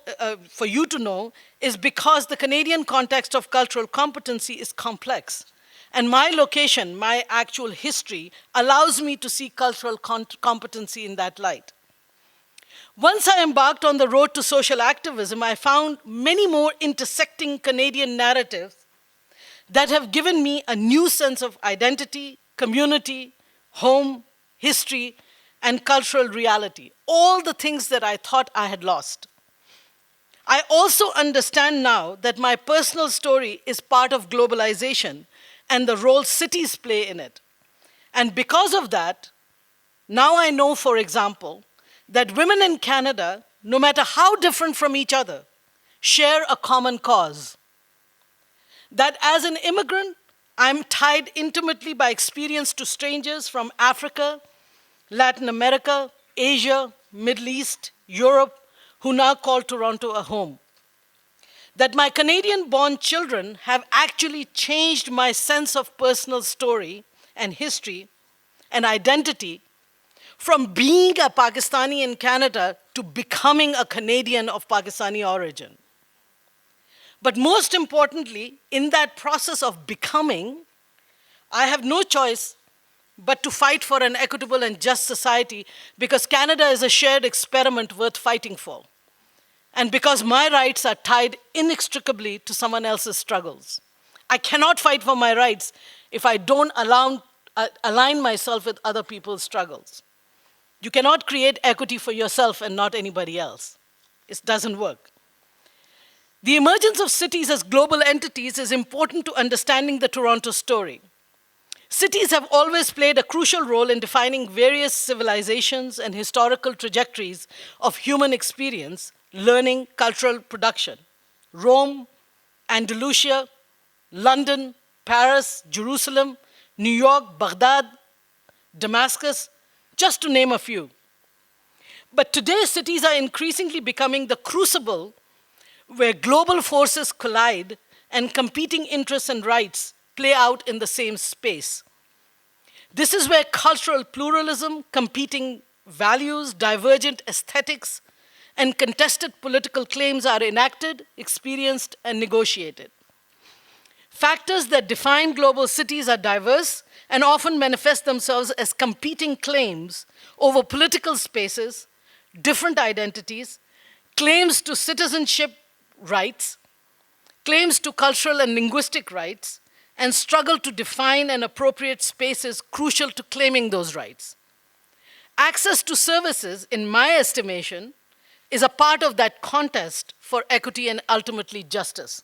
for you to know, is because the Canadian context of cultural competency is complex. And my location, my actual history, allows me to see cultural competency in that light. Once I embarked on the road to social activism, I found many more intersecting Canadian narratives that have given me a new sense of identity, community, home, history, and cultural reality, all the things that I thought I had lost. I also understand now that my personal story is part of globalization and the role cities play in it. And because of that, now I know, for example, that women in Canada, no matter how different from each other, share a common cause. That as an immigrant, I'm tied intimately by experience to strangers from Africa, Latin America, Asia, Middle East, Europe, who now call Toronto a home. That my Canadian-born children have actually changed my sense of personal story and history and identity from being a Pakistani in Canada to becoming a Canadian of Pakistani origin. But most importantly, in that process of becoming, I have no choice but to fight for an equitable and just society because Canada is a shared experiment worth fighting for. And because my rights are tied inextricably to someone else's struggles. I cannot fight for my rights if I don't align myself with other people's struggles. You cannot create equity for yourself and not anybody else. It doesn't work. The emergence of cities as global entities is important to understanding the Toronto story. Cities have always played a crucial role in defining various civilizations and historical trajectories of human experience, learning, cultural production. Rome, Andalusia, London, Paris, Jerusalem, New York, Baghdad, Damascus, just to name a few. But today, cities are increasingly becoming the crucible where global forces collide and competing interests and rights play out in the same space. This is where cultural pluralism, competing values, divergent aesthetics, and contested political claims are enacted, experienced, and negotiated. Factors that define global cities are diverse and often manifest themselves as competing claims over political spaces, different identities, claims to citizenship rights, claims to cultural and linguistic rights, and struggle to define and appropriate spaces crucial to claiming those rights. Access to services, in my estimation, is a part of that contest for equity and ultimately justice.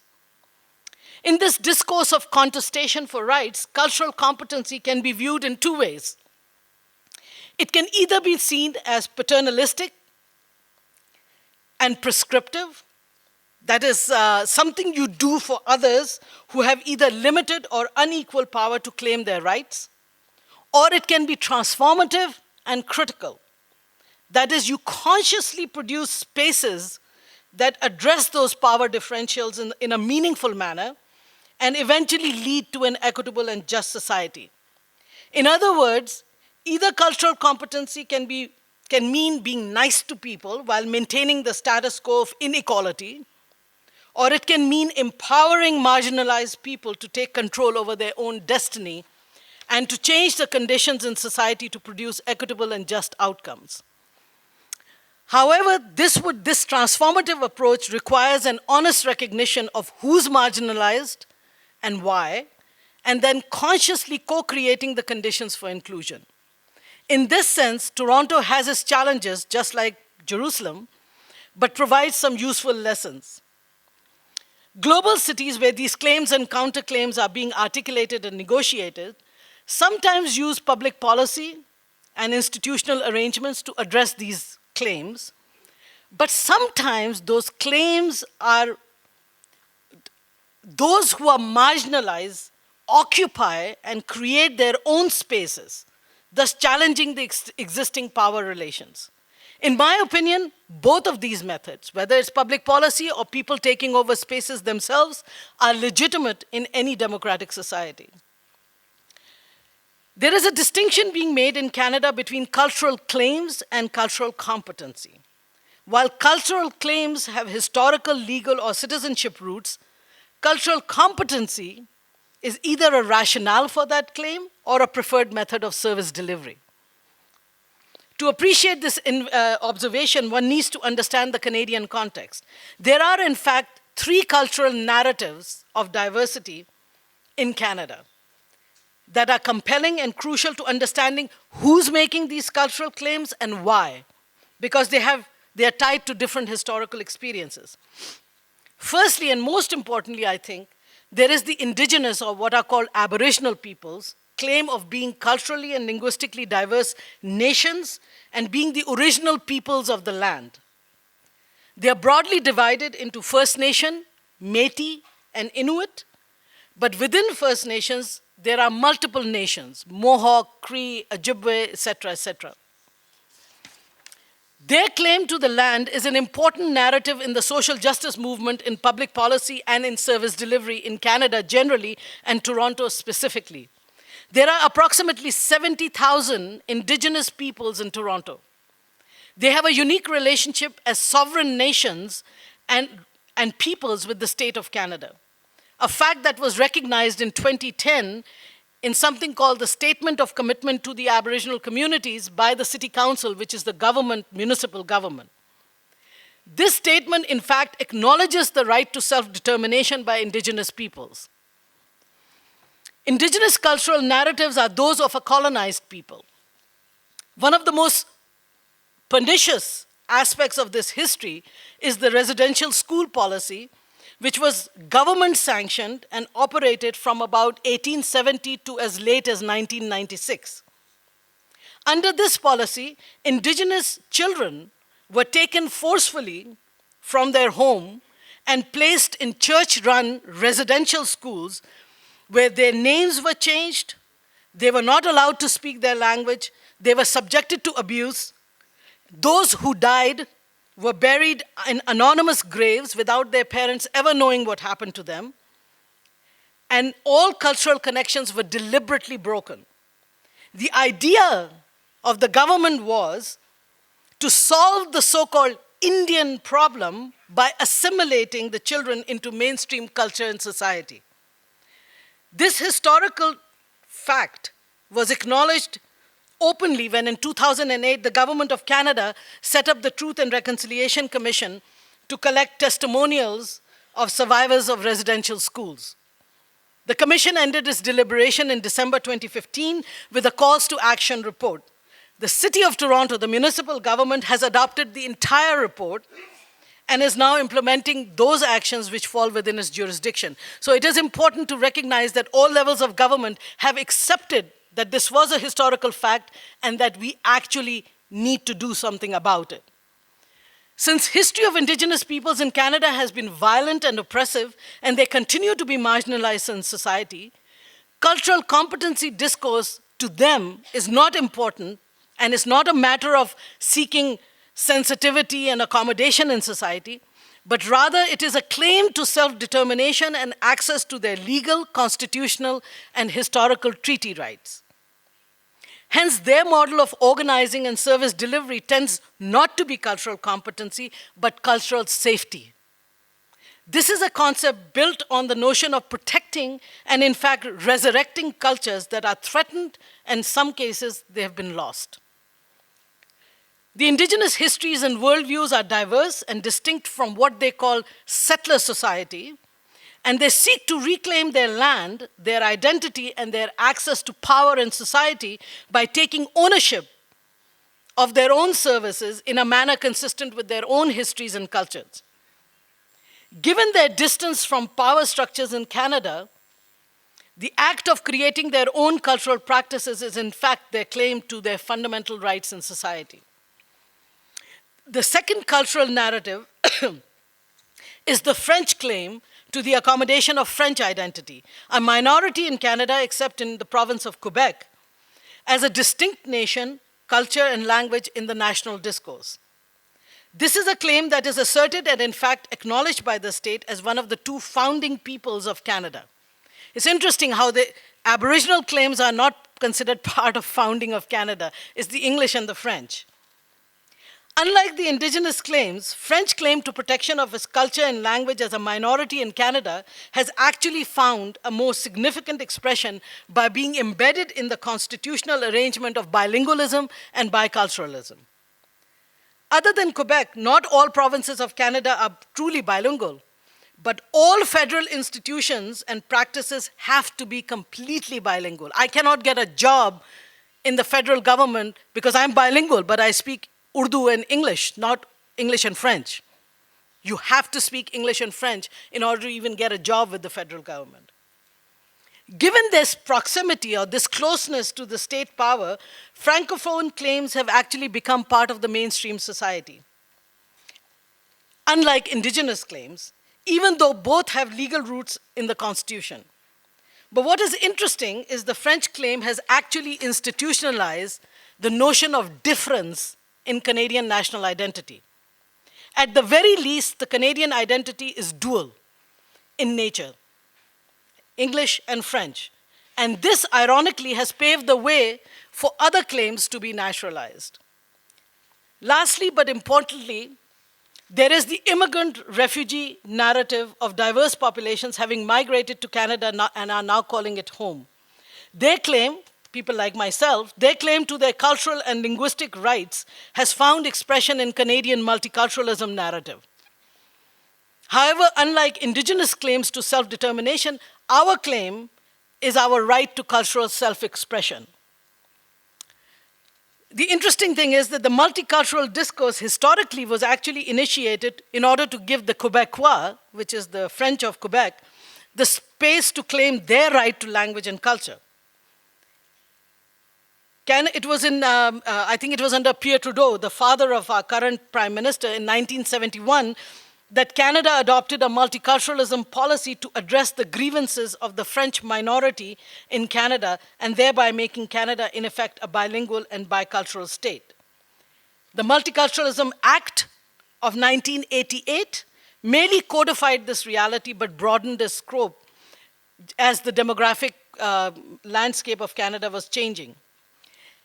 In this discourse of contestation for rights, cultural competency can be viewed in two ways. It can either be seen as paternalistic and prescriptive, that is something you do for others who have either limited or unequal power to claim their rights, or it can be transformative and critical. That is, you consciously produce spaces that address those power differentials in a meaningful manner and eventually lead to an equitable and just society. In other words, either cultural competency can mean being nice to people while maintaining the status quo of inequality, or it can mean empowering marginalized people to take control over their own destiny and to change the conditions in society to produce equitable and just outcomes. However, this transformative approach requires an honest recognition of who's marginalized and why, and then consciously co-creating the conditions for inclusion. In this sense, Toronto has its challenges, just like Jerusalem, but provides some useful lessons. Global cities where these claims and counterclaims are being articulated and negotiated sometimes use public policy and institutional arrangements to address these claims, but sometimes those claims are, those who are marginalized occupy and create their own spaces, thus challenging the existing power relations. In my opinion, both of these methods, whether it's public policy or people taking over spaces themselves, are legitimate in any democratic society. There is a distinction being made in Canada between cultural claims and cultural competency. While cultural claims have historical, legal, or citizenship roots, cultural competency is either a rationale for that claim or a preferred method of service delivery. To appreciate this observation, one needs to understand the Canadian context. There are, in fact, 3 cultural narratives of diversity in Canada that are compelling and crucial to understanding who's making these cultural claims and why, because they are tied to different historical experiences. Firstly, and most importantly, I think, there is the indigenous, or what are called aboriginal peoples, claim of being culturally and linguistically diverse nations and being the original peoples of the land. They are broadly divided into First Nation, Métis, and Inuit, but within First Nations, there are multiple nations, Mohawk, Cree, Ojibwe, etc., etc. Their claim to the land is an important narrative in the social justice movement, in public policy, and in service delivery in Canada generally, and Toronto specifically. There are approximately 70,000 Indigenous peoples in Toronto. They have a unique relationship as sovereign nations and peoples with the state of Canada, a fact that was recognized in 2010 in something called the Statement of Commitment to the Aboriginal Communities by the City Council, which is the government, municipal government. This statement, in fact, acknowledges the right to self-determination by Indigenous peoples. Indigenous cultural narratives are those of a colonized people. One of the most pernicious aspects of this history is the residential school policy, which was government sanctioned and operated from about 1870 to as late as 1996. Under this policy, Indigenous children were taken forcefully from their home and placed in church-run residential schools where their names were changed, they were not allowed to speak their language, they were subjected to abuse. Those who died were buried in anonymous graves without their parents ever knowing what happened to them. And all cultural connections were deliberately broken. The idea of the government was to solve the so-called Indian problem by assimilating the children into mainstream culture and society. This historical fact was acknowledged openly when in 2008 the government of Canada set up the Truth and Reconciliation Commission to collect testimonials of survivors of residential schools. The commission ended its deliberation in December 2015 with a calls to action report. The City of Toronto, the municipal government, has adopted the entire report and is now implementing those actions which fall within its jurisdiction. So it is important to recognize that all levels of government have accepted that this was a historical fact and that we actually need to do something about it. Since history of Indigenous peoples in Canada has been violent and oppressive, and they continue to be marginalized in society, cultural competency discourse to them is not important and is not a matter of seeking sensitivity and accommodation in society, but rather it is a claim to self-determination and access to their legal, constitutional, and historical treaty rights. Hence, their model of organizing and service delivery tends not to be cultural competency, but cultural safety. This is a concept built on the notion of protecting and, in fact, resurrecting cultures that are threatened, and in some cases, they have been lost. The Indigenous histories and worldviews are diverse and distinct from what they call settler society, and they seek to reclaim their land, their identity, and their access to power in society by taking ownership of their own services in a manner consistent with their own histories and cultures. Given their distance from power structures in Canada, the act of creating their own cultural practices is in fact their claim to their fundamental rights in society. The second cultural narrative is the French claim to the accommodation of French identity, a minority in Canada except in the province of Quebec, as a distinct nation, culture, and language in the national discourse. This is a claim that is asserted and in fact acknowledged by the state as one of the two founding peoples of Canada. It's interesting how the Aboriginal claims are not considered part of founding of Canada. It's the English and the French. Unlike the Indigenous claims, French claim to protection of its culture and language as a minority in Canada has actually found a more significant expression by being embedded in the constitutional arrangement of bilingualism and biculturalism. Other than Quebec, not all provinces of Canada are truly bilingual, but all federal institutions and practices have to be completely bilingual. I cannot get a job in the federal government because I'm bilingual, but I speak Urdu and English, not English and French. You have to speak English and French in order to even get a job with the federal government. Given this proximity or this closeness to the state power, Francophone claims have actually become part of the mainstream society. Unlike Indigenous claims, even though both have legal roots in the Constitution. But what is interesting is the French claim has actually institutionalized the notion of difference in Canadian national identity. At the very least, the Canadian identity is dual in nature, English and French. And this, ironically, has paved the way for other claims to be naturalized. Lastly, but importantly, there is the immigrant refugee narrative of diverse populations having migrated to Canada and are now calling it home. They claim, people like myself, their claim to their cultural and linguistic rights has found expression in Canadian multiculturalism narrative. However, unlike Indigenous claims to self-determination, our claim is our right to cultural self-expression. The interesting thing is that the multicultural discourse historically was actually initiated in order to give the Quebecois, which is the French of Quebec, the space to claim their right to language and culture. It was in, I think it was under Pierre Trudeau, the father of our current Prime Minister, in 1971, that Canada adopted a multiculturalism policy to address the grievances of the French minority in Canada, and thereby making Canada, in effect, a bilingual and bicultural state. The Multiculturalism Act of 1988 merely codified this reality but broadened its scope as the demographic landscape of Canada was changing.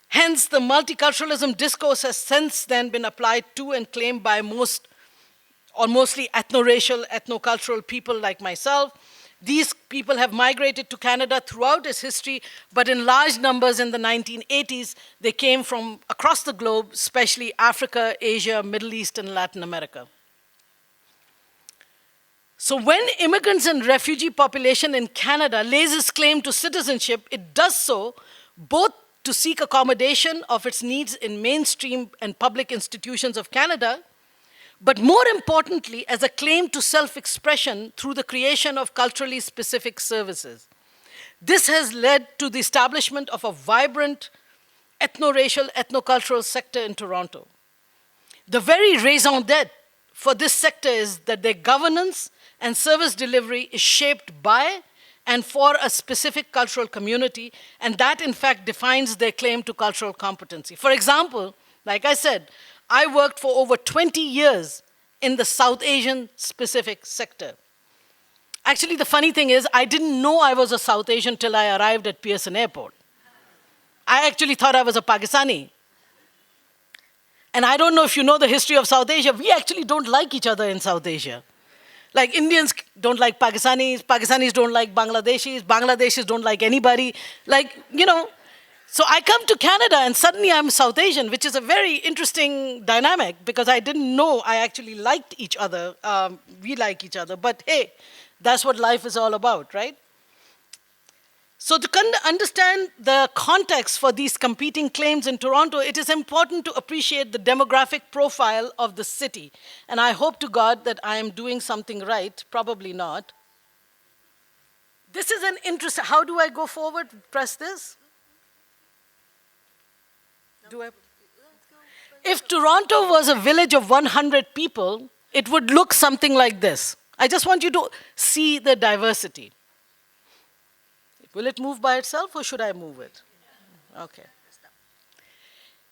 Hence, the multiculturalism discourse has since then been applied to and claimed by most or mostly ethno-racial, ethno-cultural people like myself. These people have migrated to Canada throughout its history, but in large numbers in the 1980s, they came from across the globe, especially Africa, Asia, Middle East, and Latin America. So when immigrants and refugee population in Canada lays its claim to citizenship, it does so both to seek accommodation of its needs in mainstream and public institutions of Canada, but more importantly, as a claim to self-expression through the creation of culturally specific services. This has led to the establishment of a vibrant ethno-racial, ethno-cultural sector in Toronto. The very raison d'etre for this sector is that their governance and service delivery is shaped by and for a specific cultural community, and that in fact defines their claim to cultural competency. For example, like I said, I worked for over 20 years in the South Asian specific sector. Actually, the funny thing is, I didn't know I was a South Asian till I arrived at Pearson Airport. I actually thought I was a Pakistani. And I don't know if you know the history of South Asia, we actually don't like each other in South Asia. Like Indians don't like Pakistanis, Pakistanis don't like Bangladeshis, Bangladeshis don't like anybody. Like, you know, so I come to Canada and suddenly I'm South Asian, which is a very interesting dynamic because I didn't know I actually liked each other. We like each other, but hey, that's what life is all about, right? So to understand the context for these competing claims in Toronto, it is important to appreciate the demographic profile of the city. And I hope to God that I am doing something right, probably not. This is an interesting, how do I go forward? Press this. If Toronto was a village of 100 people, it would look something like this. I just want you to see the diversity. Will it move by itself or should I move it? Okay.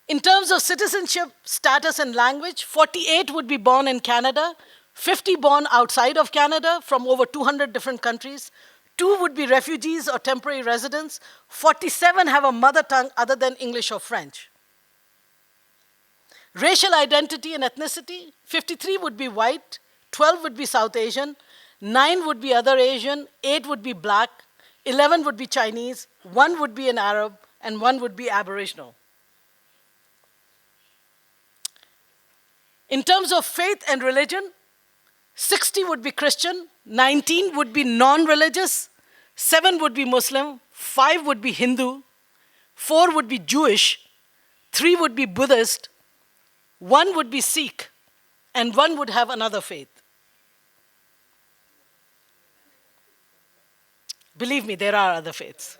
In terms of citizenship, status, and language, 48 would be born in Canada, 50 born outside of Canada from over 200 different countries, 2 would be refugees or temporary residents, 47 have a mother tongue other than English or French. Racial identity and ethnicity, 53 would be white, 12 would be South Asian, 9 would be other Asian, 8 would be black, 11 would be Chinese, 1 would be an Arab, and 1 would be Aboriginal. In terms of faith and religion, 60 would be Christian, 19 would be non-religious, 7 would be Muslim, 5 would be Hindu, 4 would be Jewish, 3 would be Buddhist, 1 would be Sikh, and 1 would have another faith. Believe me, there are other faiths.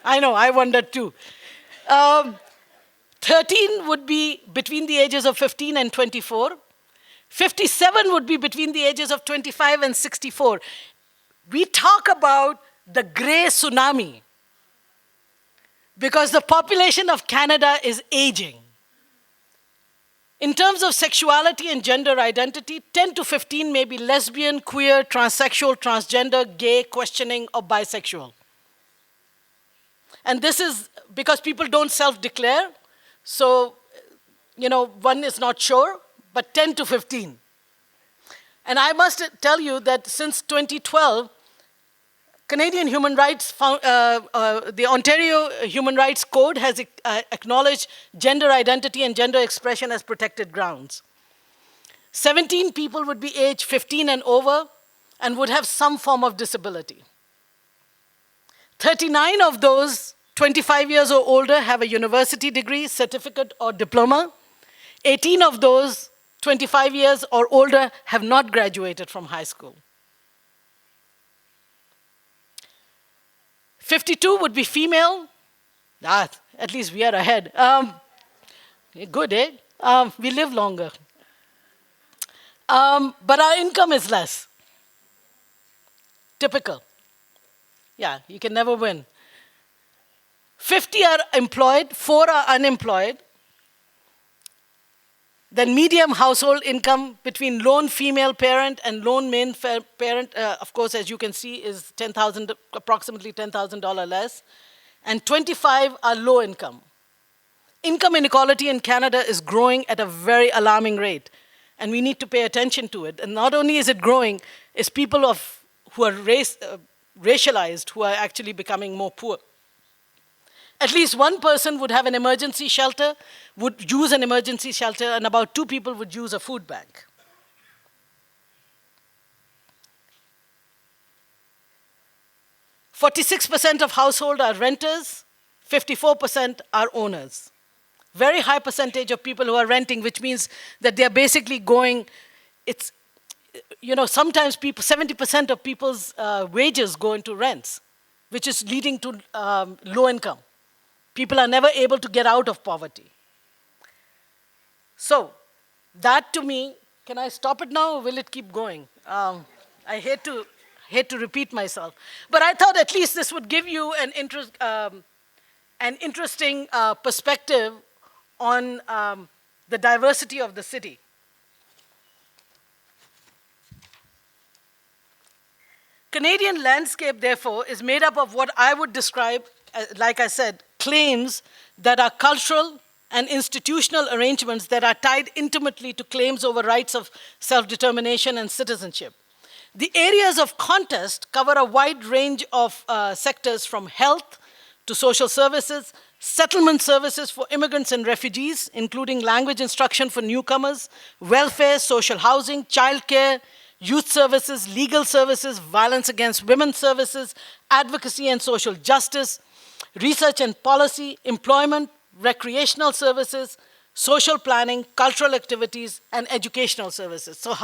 I know, I wondered too. 13 would be between the ages of 15 and 24. 57 would be between the ages of 25 and 64. We talk about the gray tsunami because the population of Canada is aging. In terms of sexuality and gender identity, 10 to 15 may be lesbian, queer, transsexual, transgender, gay, questioning, or bisexual. And this is because people don't self-declare, so, you know, one is not sure, but 10 to 15. And I must tell you that since 2012, Canadian Human Rights, the Ontario Human Rights Code has acknowledged gender identity and gender expression as protected grounds. 17 people would be aged 15 and over and would have some form of disability. 39 of those 25 years or older have a university degree, certificate, or diploma. 18 of those 25 years or older have not graduated from high school. 52 would be female. At least we are ahead. Good, eh? We live longer. But our income is less. Typical. Yeah, you can never win. 50 are employed, 4 are unemployed. Then medium household income between lone female parent and lone male parent, of course, as you can see, is approximately $10,000 less. And 25 are low income. Income inequality in Canada is growing at a very alarming rate, and we need to pay attention to it. And not only is it growing, it's people who are racialized who are actually becoming more poor. At least one person would have an emergency shelter, would use an emergency shelter, and about 2 people would use a food bank. %46% of households are renters, 54% are owners. Very high percentage of people who are renting, which means that they're basically going, sometimes 70% of people's wages go into rents, which is leading to low income. People are never able to get out of poverty. So, that to me, can I stop it now or will it keep going? I hate to repeat myself. But I thought at least this would give you an interesting perspective on the diversity of the city. Canadian landscape, therefore, is made up of what I would describe, like I said, claims that are cultural and institutional arrangements that are tied intimately to claims over rights of self-determination and citizenship. The areas of contest cover a wide range of sectors, from health to social services, settlement services for immigrants and refugees, including language instruction for newcomers, welfare, social housing, childcare, youth services, legal services, violence against women services, advocacy and social justice, research and policy, employment, recreational services, social planning, cultural activities, and educational services. So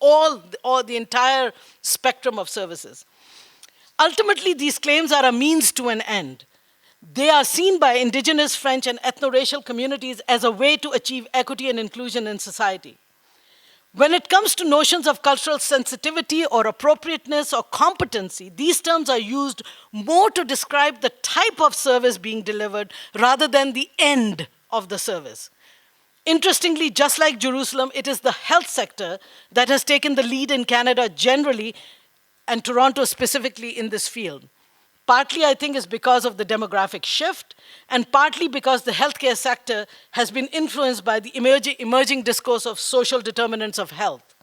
all the entire spectrum of services. Ultimately, these claims are a means to an end. They are seen by Indigenous, French, and ethno-racial communities as a way to achieve equity and inclusion in society. When it comes to notions of cultural sensitivity or appropriateness or competency, these terms are used more to describe the type of service being delivered rather than the end of the service. Interestingly, just like Jerusalem, it is the health sector that has taken the lead in Canada generally, and Toronto specifically in this field. Partly, I think, is because of the demographic shift, and partly because the healthcare sector has been influenced by the emerging discourse of social determinants of health.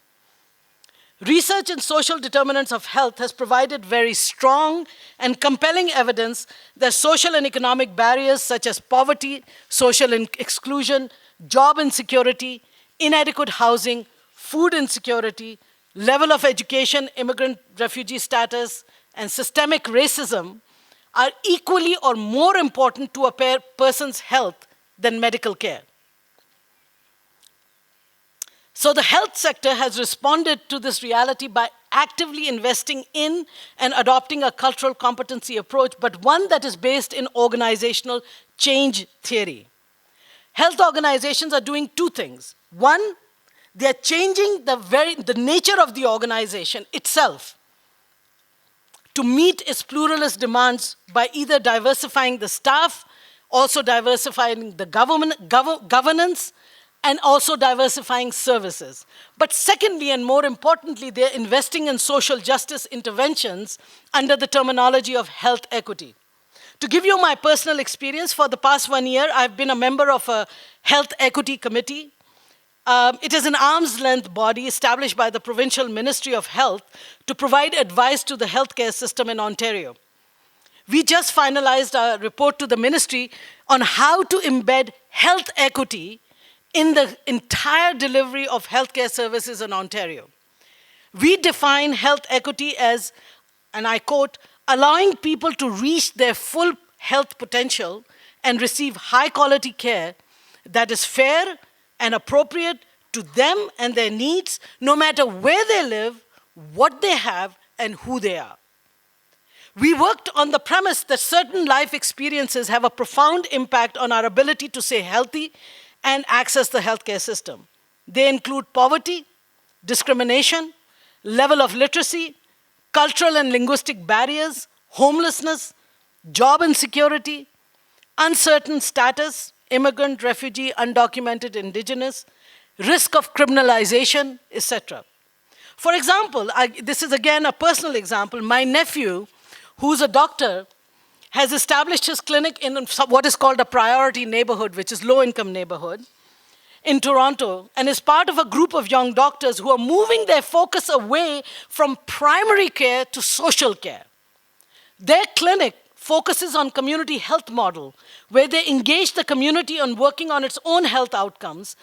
Research in social determinants of health has provided very strong and compelling evidence that social and economic barriers such as poverty, social exclusion, job insecurity, inadequate housing, food insecurity, level of education, immigrant refugee status, and systemic racism are equally or more important to a person's health than medical care. So the health sector has responded to this reality by actively investing in and adopting a cultural competency approach, but one that is based in organizational change theory. Health organizations are doing 2 things. One, they're changing the nature of the organization itself to meet its pluralist demands by either diversifying the staff, also diversifying the governance, and also diversifying services. But secondly, and more importantly, they're investing in social justice interventions under the terminology of health equity. To give you my personal experience, for the past 1 year, I've been a member of a health equity committee. It is an arm's-length body established by the Provincial Ministry of Health to provide advice to the healthcare system in Ontario. We just finalized our report to the ministry on how to embed health equity in the entire delivery of healthcare services in Ontario. We define health equity as, and I quote, allowing people to reach their full health potential and receive high-quality care that is fair and appropriate to them and their needs, no matter where they live, what they have, and who they are. We worked on the premise that certain life experiences have a profound impact on our ability to stay healthy and access the healthcare system. They include poverty, discrimination, level of literacy, cultural and linguistic barriers, homelessness, job insecurity, uncertain status, immigrant, refugee, undocumented, indigenous, risk of criminalization, etc. For example, this is again a personal example. My nephew, who's a doctor, has established his clinic in what is called a priority neighborhood, which is low-income neighborhood, in Toronto, and is part of a group of young doctors who are moving their focus away from primary care to social care. Their clinic focuses on community health model, where they engage the community on working on its own health outcomes,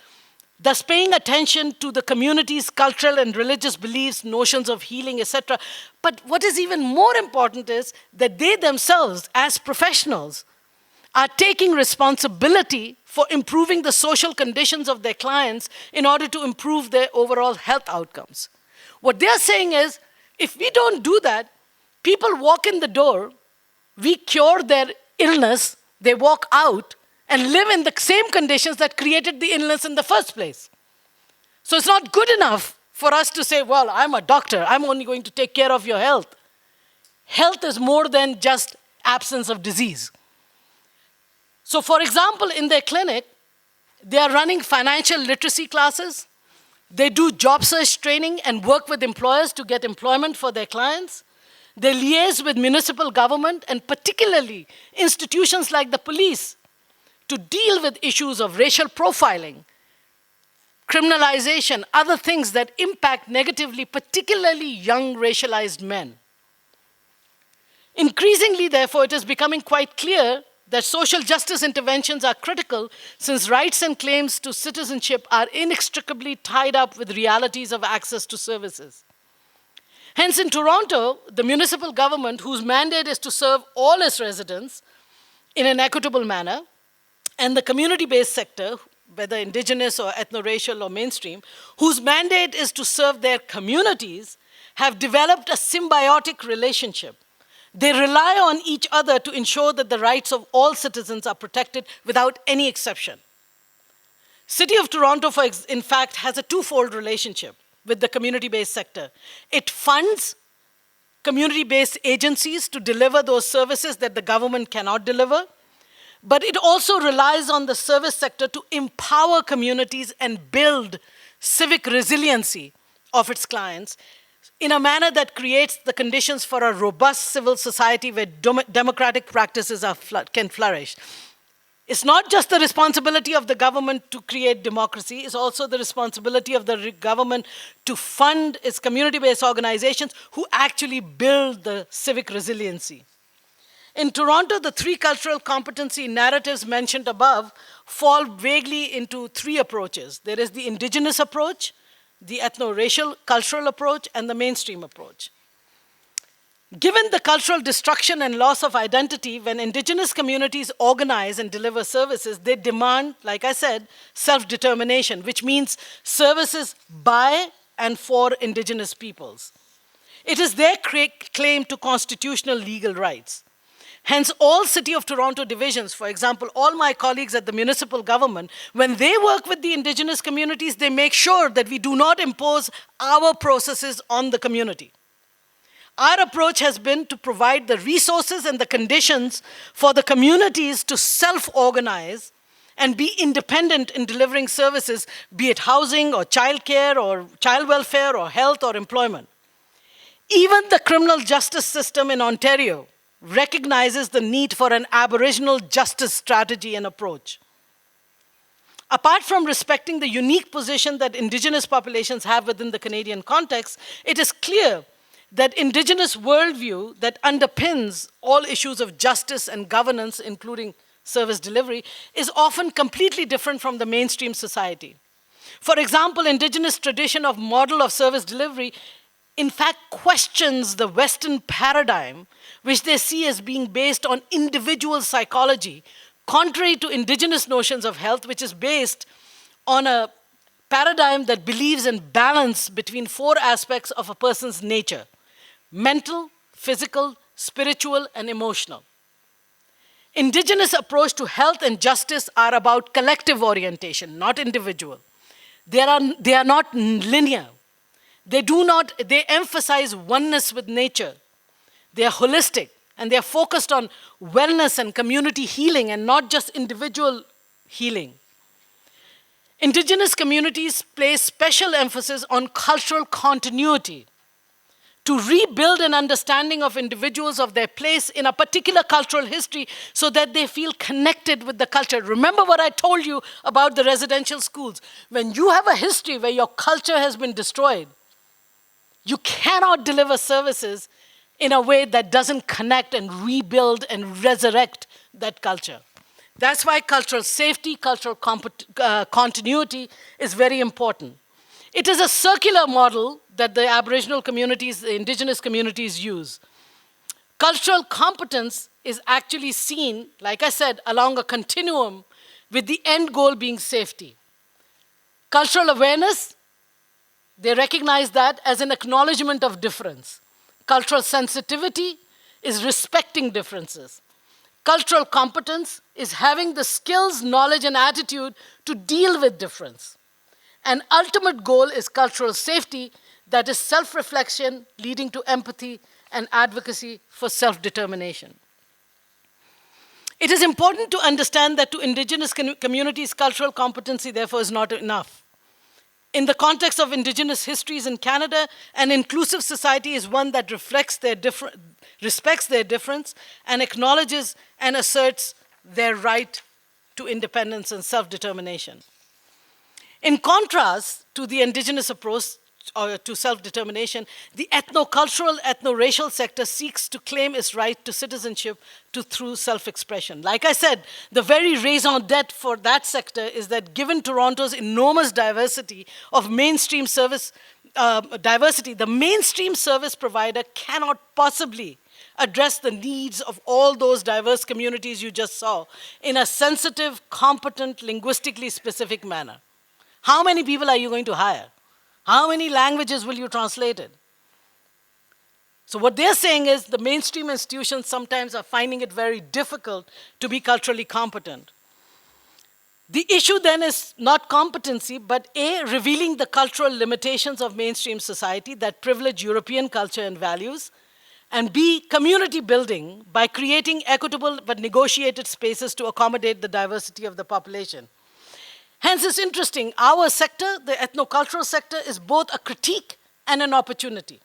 thus paying attention to the community's cultural and religious beliefs, notions of healing, etc. But what is even more important is that they themselves, as professionals, are taking responsibility for improving the social conditions of their clients in order to improve their overall health outcomes. What they're saying is, if we don't do that, people walk in the door, we cure their illness, they walk out, and live in the same conditions that created the illness in the first place. So it's not good enough for us to say, well, I'm a doctor, I'm only going to take care of your health. Health is more than just absence of disease. So for example, in their clinic, they are running financial literacy classes, they do job search training and work with employers to get employment for their clients. They liaise with municipal government and particularly institutions like the police to deal with issues of racial profiling, criminalization, other things that impact negatively, particularly young racialized men. Increasingly, therefore, it is becoming quite clear that social justice interventions are critical since rights and claims to citizenship are inextricably tied up with realities of access to services. Hence, in Toronto, the municipal government, whose mandate is to serve all its residents in an equitable manner, and the community-based sector, whether indigenous or ethno-racial or mainstream, whose mandate is to serve their communities, have developed a symbiotic relationship. They rely on each other to ensure that the rights of all citizens are protected without any exception. City of Toronto, in fact, has a twofold relationship with the community-based sector. It funds community-based agencies to deliver those services that the government cannot deliver, but it also relies on the service sector to empower communities and build civic resiliency of its clients in a manner that creates the conditions for a robust civil society where democratic practices can flourish. It's not just the responsibility of the government to create democracy, it's also the responsibility of the government to fund its community-based organizations who actually build the civic resiliency. In Toronto, the three cultural competency narratives mentioned above fall vaguely into three approaches. There is the indigenous approach, the ethno-racial cultural approach, and the mainstream approach. Given the cultural destruction and loss of identity, when indigenous communities organize and deliver services, they demand, like I said, self-determination, which means services by and for indigenous peoples. It is their claim to constitutional legal rights. Hence, all City of Toronto divisions, for example, all my colleagues at the municipal government, when they work with the indigenous communities, they make sure that we do not impose our processes on the community. Our approach has been to provide the resources and the conditions for the communities to self-organize and be independent in delivering services, be it housing or childcare or child welfare or health or employment. Even the criminal justice system in Ontario recognizes the need for an Aboriginal justice strategy and approach. Apart from respecting the unique position that Indigenous populations have within the Canadian context, it is clear that Indigenous worldview that underpins all issues of justice and governance, including service delivery, is often completely different from the mainstream society. For example, Indigenous tradition of model of service delivery in fact questions the Western paradigm, which they see as being based on individual psychology, contrary to Indigenous notions of health, which is based on a paradigm that believes in balance between four aspects of a person's nature: mental, physical, spiritual, and emotional. Indigenous approach to health and justice are about collective orientation, not individual. They are not linear. They emphasize oneness with nature. They are holistic, and they are focused on wellness and community healing and not just individual healing. Indigenous communities place special emphasis on cultural continuity to rebuild an understanding of individuals of their place in a particular cultural history so that they feel connected with the culture. Remember what I told you about the residential schools. When you have a history where your culture has been destroyed, you cannot deliver services in a way that doesn't connect and rebuild and resurrect that culture. That's why cultural safety, cultural continuity is very important. It is a circular model that the Aboriginal communities, the indigenous communities use. Cultural competence is actually seen, like I said, along a continuum with the end goal being safety. Cultural awareness, they recognize that as an acknowledgement of difference. Cultural sensitivity is respecting differences. Cultural competence is having the skills, knowledge, and attitude to deal with difference. An ultimate goal is cultural safety, that is self-reflection leading to empathy and advocacy for self-determination. It is important to understand that to indigenous communities, cultural competency, therefore, is not enough. In the context of indigenous histories in Canada, an inclusive society is one that respects their difference and acknowledges and asserts their right to independence and self-determination. In contrast to the indigenous approach to self-determination, the ethno-cultural, ethno-racial sector seeks to claim its right to citizenship through self-expression. Like I said, the very raison d'etre for that sector is that given Toronto's enormous diversity of mainstream service, the mainstream service provider cannot possibly address the needs of all those diverse communities you just saw in a sensitive, competent, linguistically specific manner. How many people are you going to hire? How many languages will you translate it? So what they're saying is the mainstream institutions sometimes are finding it very difficult to be culturally competent. The issue then is not competency, but A, revealing the cultural limitations of mainstream society that privilege European culture and values, and B, community building by creating equitable but negotiated spaces to accommodate the diversity of the population. Hence, it's interesting, our sector, the ethnocultural sector, is both a critique and an opportunity.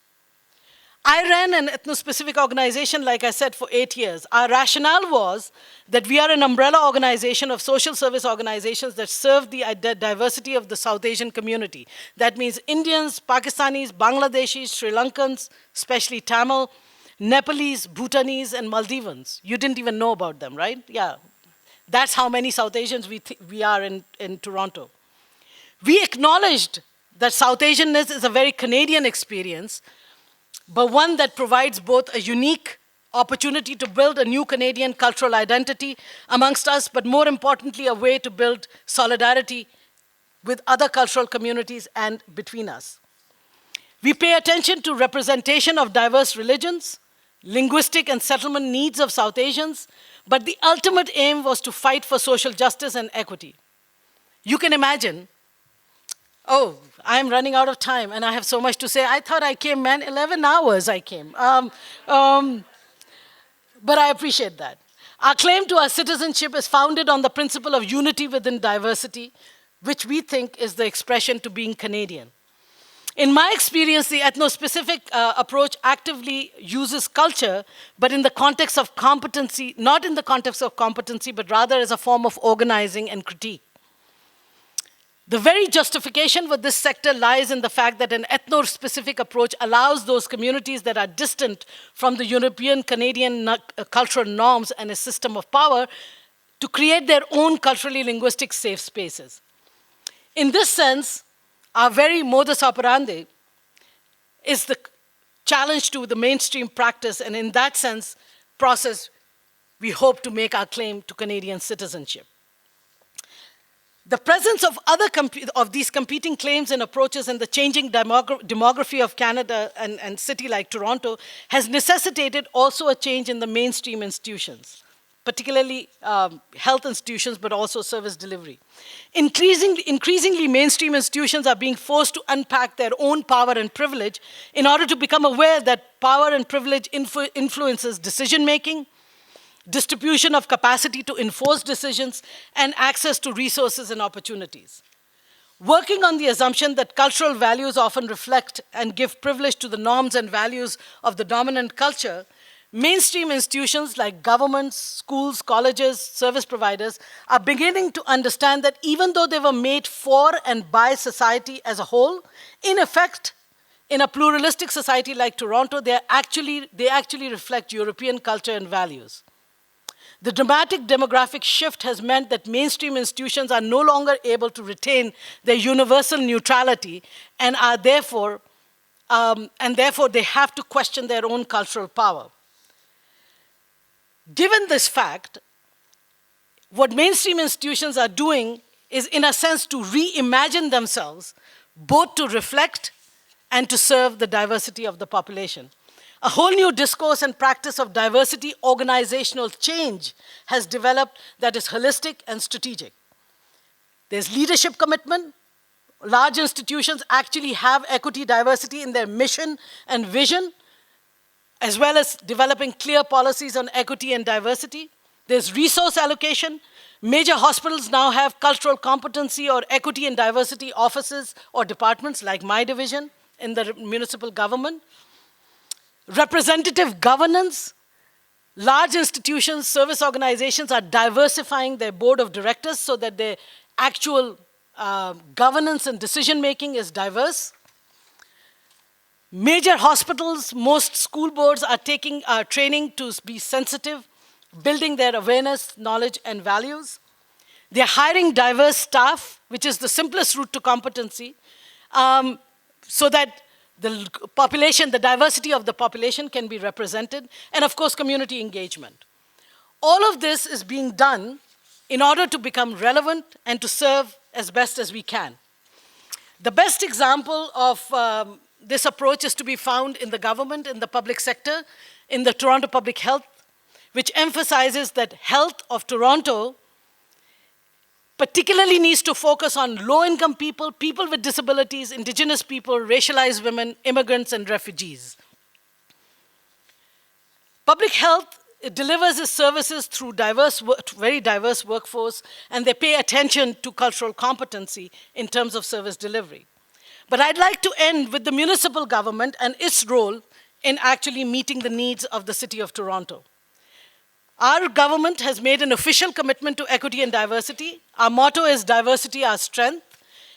I ran an ethno-specific organization, like I said, for 8 years. Our rationale was that we are an umbrella organization of social service organizations that serve the diversity of the South Asian community. That means Indians, Pakistanis, Bangladeshis, Sri Lankans, especially Tamil, Nepalese, Bhutanese, and Maldivans. You didn't even know about them, right? Yeah. That's how many South Asians we are in Toronto. We acknowledged that South Asianness is a very Canadian experience, but one that provides both a unique opportunity to build a new Canadian cultural identity amongst us, but more importantly, a way to build solidarity with other cultural communities and between us. We pay attention to representation of diverse religions, linguistic and settlement needs of South Asians, but the ultimate aim was to fight for social justice and equity. You can imagine, oh, I'm running out of time and I have so much to say. I thought I came, man, 11 hours I came. But I appreciate that. Our claim to our citizenship is founded on the principle of unity within diversity, which we think is the expression to being Canadian. In my experience, the ethno-specific approach actively uses culture, but in the context of competency, not in the context of competency, but rather as a form of organizing and critique. The very justification for this sector lies in the fact that an ethno-specific approach allows those communities that are distant from the European Canadian cultural norms and a system of power to create their own culturally linguistic safe spaces. In this sense, our very modus operandi is the challenge to the mainstream practice, and in that sense, process, we hope to make our claim to Canadian citizenship. The presence of these competing claims and approaches in the changing demography of Canada and city like Toronto has necessitated also a change in the mainstream institutions. particularly health institutions, but also service delivery. Increasingly, mainstream institutions are being forced to unpack their own power and privilege in order to become aware that power and privilege influences decision-making, distribution of capacity to enforce decisions, and access to resources and opportunities. Working on the assumption that cultural values often reflect and give privilege to the norms and values of the dominant culture, mainstream institutions like governments, schools, colleges, service providers are beginning to understand that even though they were made for and by society as a whole, in effect, in a pluralistic society like Toronto, they actually reflect European culture and values. The dramatic demographic shift has meant that mainstream institutions are no longer able to retain their universal neutrality and are therefore they have to question their own cultural power. Given this fact, what mainstream institutions are doing is, in a sense, to reimagine themselves, both to reflect and to serve the diversity of the population. A whole new discourse and practice of diversity organizational change has developed that is holistic and strategic. There's leadership commitment. Large institutions actually have equity, diversity in their mission and vision, as well as developing clear policies on equity and diversity. There's resource allocation. Major hospitals now have cultural competency or equity and diversity offices or departments, like my division in the municipal government. Representative governance. Large institutions, service organizations are diversifying their board of directors so that their actual governance and decision-making is diverse. Major hospitals, most school boards are taking training to be sensitive, building their awareness, knowledge, and values. They're hiring diverse staff, which is the simplest route to competency, so that the population, the diversity of the population can be represented, and of course, community engagement. All of this is being done in order to become relevant and to serve as best as we can. The best example of this approach is to be found in the government, in the public sector, in the Toronto Public Health, which emphasizes that health of Toronto particularly needs to focus on low-income people, people with disabilities, Indigenous people, racialized women, immigrants, and refugees. Public health delivers its services through very diverse workforce, and they pay attention to cultural competency in terms of service delivery. But I'd like to end with the municipal government and its role in actually meeting the needs of the City of Toronto. Our government has made an official commitment to equity and diversity. Our motto is diversity, our strength.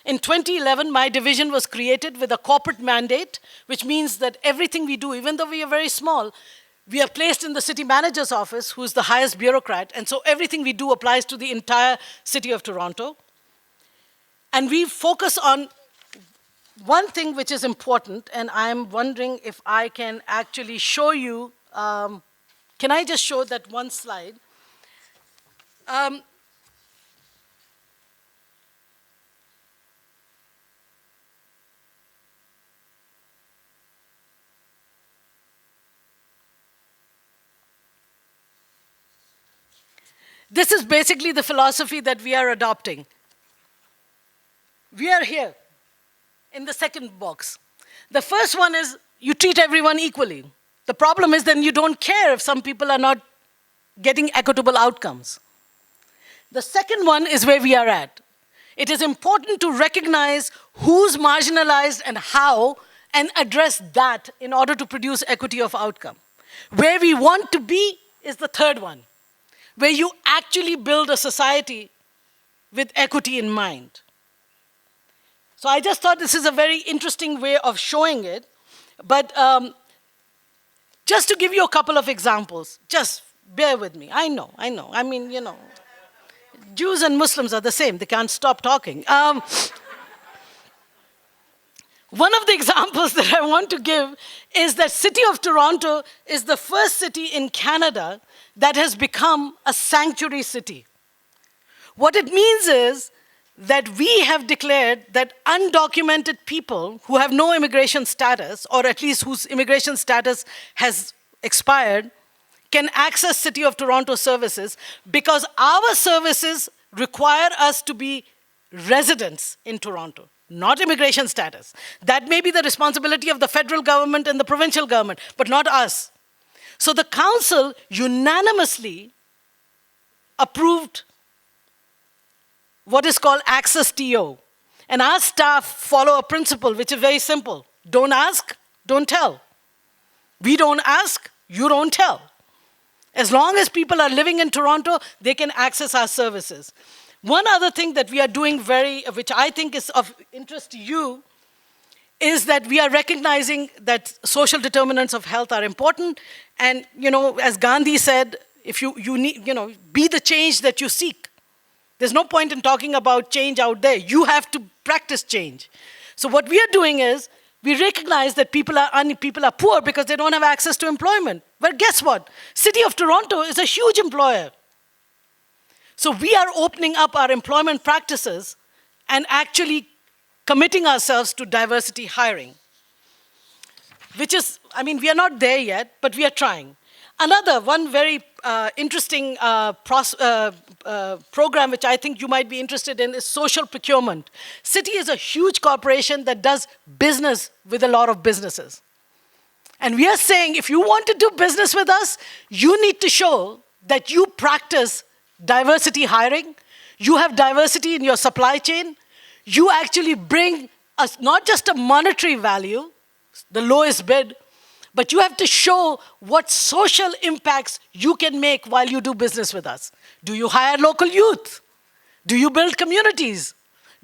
In 2011, my division was created with a corporate mandate, which means that everything we do, even though we are very small, we are placed in the city manager's office, who's the highest bureaucrat, and so everything we do applies to the entire City of Toronto. And we focus on one thing which is important, and I'm wondering if I can actually show you. Can I just show that one slide? This is basically the philosophy that we are adopting. We are here in the second box. The first one is you treat everyone equally. The problem is then you don't care if some people are not getting equitable outcomes. The second one is where we are at. It is important to recognize who's marginalized and how, and address that in order to produce equity of outcome. Where we want to be is the third one, where you actually build a society with equity in mind. So I just thought this is a very interesting way of showing it, but just to give you a couple of examples, just bear with me. I know. I mean, Jews and Muslims are the same. They can't stop talking. One of the examples that I want to give is that City of Toronto is the first city in Canada that has become a sanctuary city. What it means is that we have declared that undocumented people who have no immigration status, or at least whose immigration status has expired, can access City of Toronto services because our services require us to be residents in Toronto, not immigration status. That may be the responsibility of the federal government and the provincial government, but not us. So the council unanimously approved what is called Access TO. And our staff follow a principle which is very simple. Don't ask, don't tell. We don't ask, you don't tell. As long as people are living in Toronto, they can access our services. One other thing that we are doing which I think is of interest to you, is that we are recognizing that social determinants of health are important. And, as Gandhi said, if you need, be the change that you seek. There's no point in talking about change out there. You have to practice change. So what we are doing is, we recognize that people are poor because they don't have access to employment. Well, guess what? City of Toronto is a huge employer. So we are opening up our employment practices and actually committing ourselves to diversity hiring. Which is, we are not there yet, but we are trying. One very interesting program which I think you might be interested in is social procurement. City is a huge corporation that does business with a lot of businesses. And we are saying, if you want to do business with us, you need to show that you practice diversity hiring, you have diversity in your supply chain, you actually bring us not just a monetary value, the lowest bid, but you have to show what social impacts you can make while you do business with us. Do you hire local youth? Do you build communities?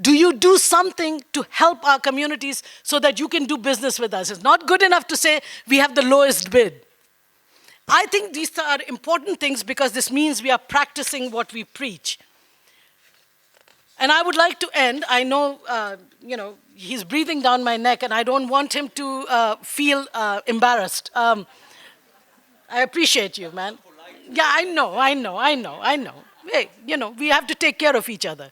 Do you do something to help our communities so that you can do business with us? It's not good enough to say we have the lowest bid. I think these are important things because this means we are practicing what we preach. And I would like to end. I know, he's breathing down my neck, and I don't want him to feel embarrassed. I appreciate you, man. Yeah, I know. Hey, we have to take care of each other.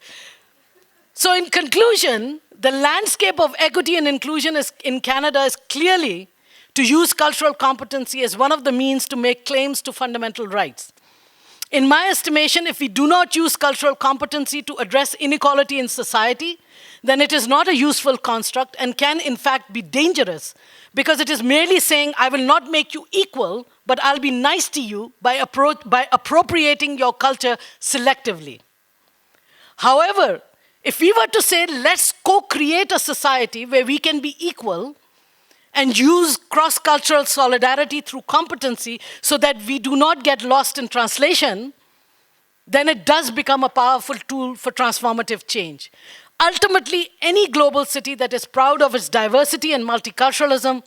So in conclusion, the landscape of equity and inclusion in Canada is clearly to use cultural competency as one of the means to make claims to fundamental rights. In my estimation, if we do not use cultural competency to address inequality in society, then it is not a useful construct and can in fact be dangerous because it is merely saying, I will not make you equal, but I'll be nice to you by appropriating your culture selectively. However, if we were to say, let's co-create a society where we can be equal and use cross-cultural solidarity through competency so that we do not get lost in translation, then it does become a powerful tool for transformative change. Ultimately, any global city that is proud of its diversity and multiculturalism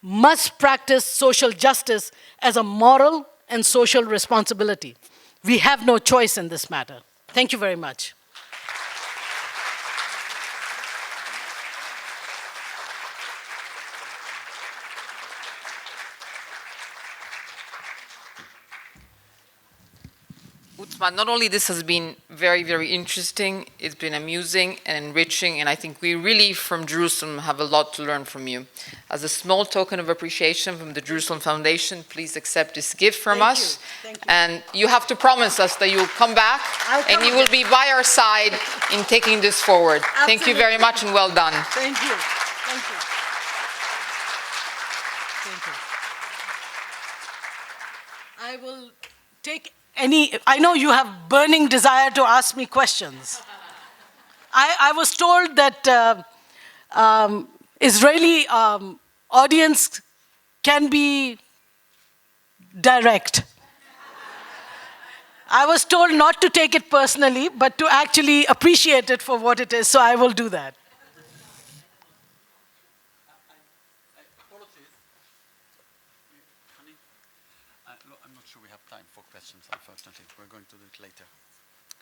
must practice social justice as a moral and social responsibility. We have no choice in this matter. Thank you very much. Utsman, not only this has been very, very interesting, it's been amusing and enriching, and I think we really, from Jerusalem, have a lot to learn from you. As a small token of appreciation from the Jerusalem Foundation, please accept this gift from us. Thank you. And you have to promise us that you'll come back and you will be by our side in taking this forward. Absolutely. Thank you very much and well done. Thank you. Thank you. Thank you. I will take I know you have burning desire to ask me questions. I was told that Israeli audience can be direct. I was told not to take it personally, but to actually appreciate it for what it is, so I will do that. I'm not sure we have time for questions, unfortunately. We're going to do it later.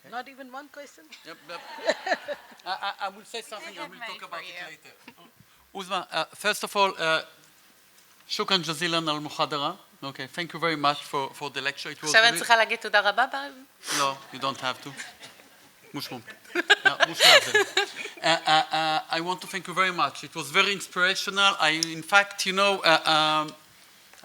Okay? Not even one question? Yep. I will say something and we'll talk about it later. Uzma, first of all, shukran jazilan al muhadara. Okay, thank you very much for the lecture. It was עכשיו אני צריכה להגיד תודה רבה? No, you don't have to. Mushroom. I want to thank you very much. It was very inspirational. In fact,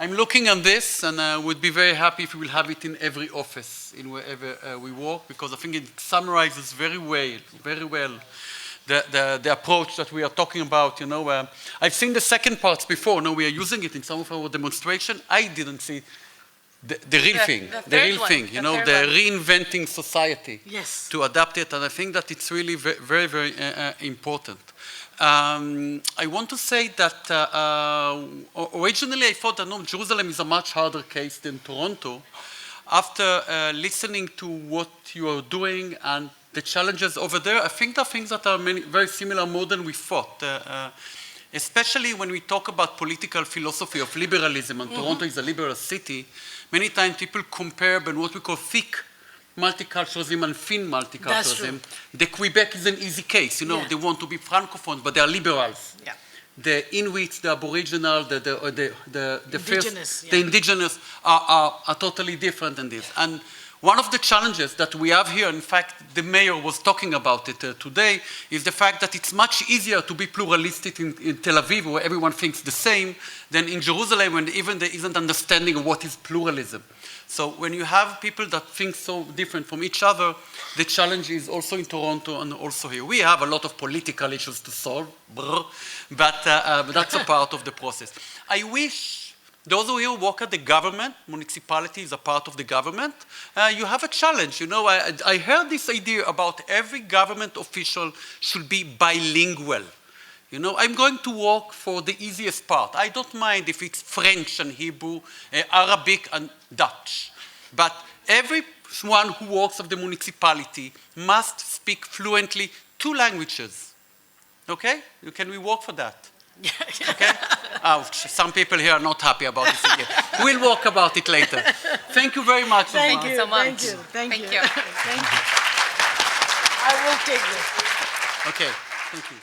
I'm looking on this, and I would be very happy if we will have it in every office, in wherever we work, because I think it summarizes very well the approach that we are talking about. You know, I've seen the second parts before. Now we are using it in some of our demonstration. I didn't see the real thing, the real thing. You know, the reinventing society. Yes. To adapt it, and I think that it's really very, very important. I want to say that originally I thought that no, Jerusalem is a much harder case than Toronto. After listening to what you are doing and the challenges over there, I think there are things that are very similar more than we thought. Especially when we talk about political philosophy of liberalism, and Toronto is a liberal city, many times people compare what we call thick multiculturalism and thin multiculturalism. The Quebec is an easy case, you know, they want to be francophones, but they are liberals. Yeah. The Inuit, the Aboriginal, the Indigenous, the indigenous are totally different than this. And one of the challenges that we have here, in fact, the mayor was talking about it today, is the fact that it's much easier to be pluralistic in Tel Aviv, where everyone thinks the same, than in Jerusalem, when even there isn't understanding of what is pluralism. So when you have people that think so different from each other, the challenge is also in Toronto and also here. We have a lot of political issues to solve, but that's a part of the process. I wish those who here work at the government, municipality is a part of the government, you have a challenge. You know, I heard this idea about every government official should be bilingual. You know, I'm going to work for the easiest part. I don't mind if it's French and Hebrew, Arabic and Dutch. But everyone who works of the municipality must speak fluently 2 languages. Okay? Can we work for that? Okay? Ouch. Some people here are not happy about this idea. We'll work about it later. Thank you very much. Thank you so much. Thank you. Thank you. Thank you. I will take this. Okay. Thank you.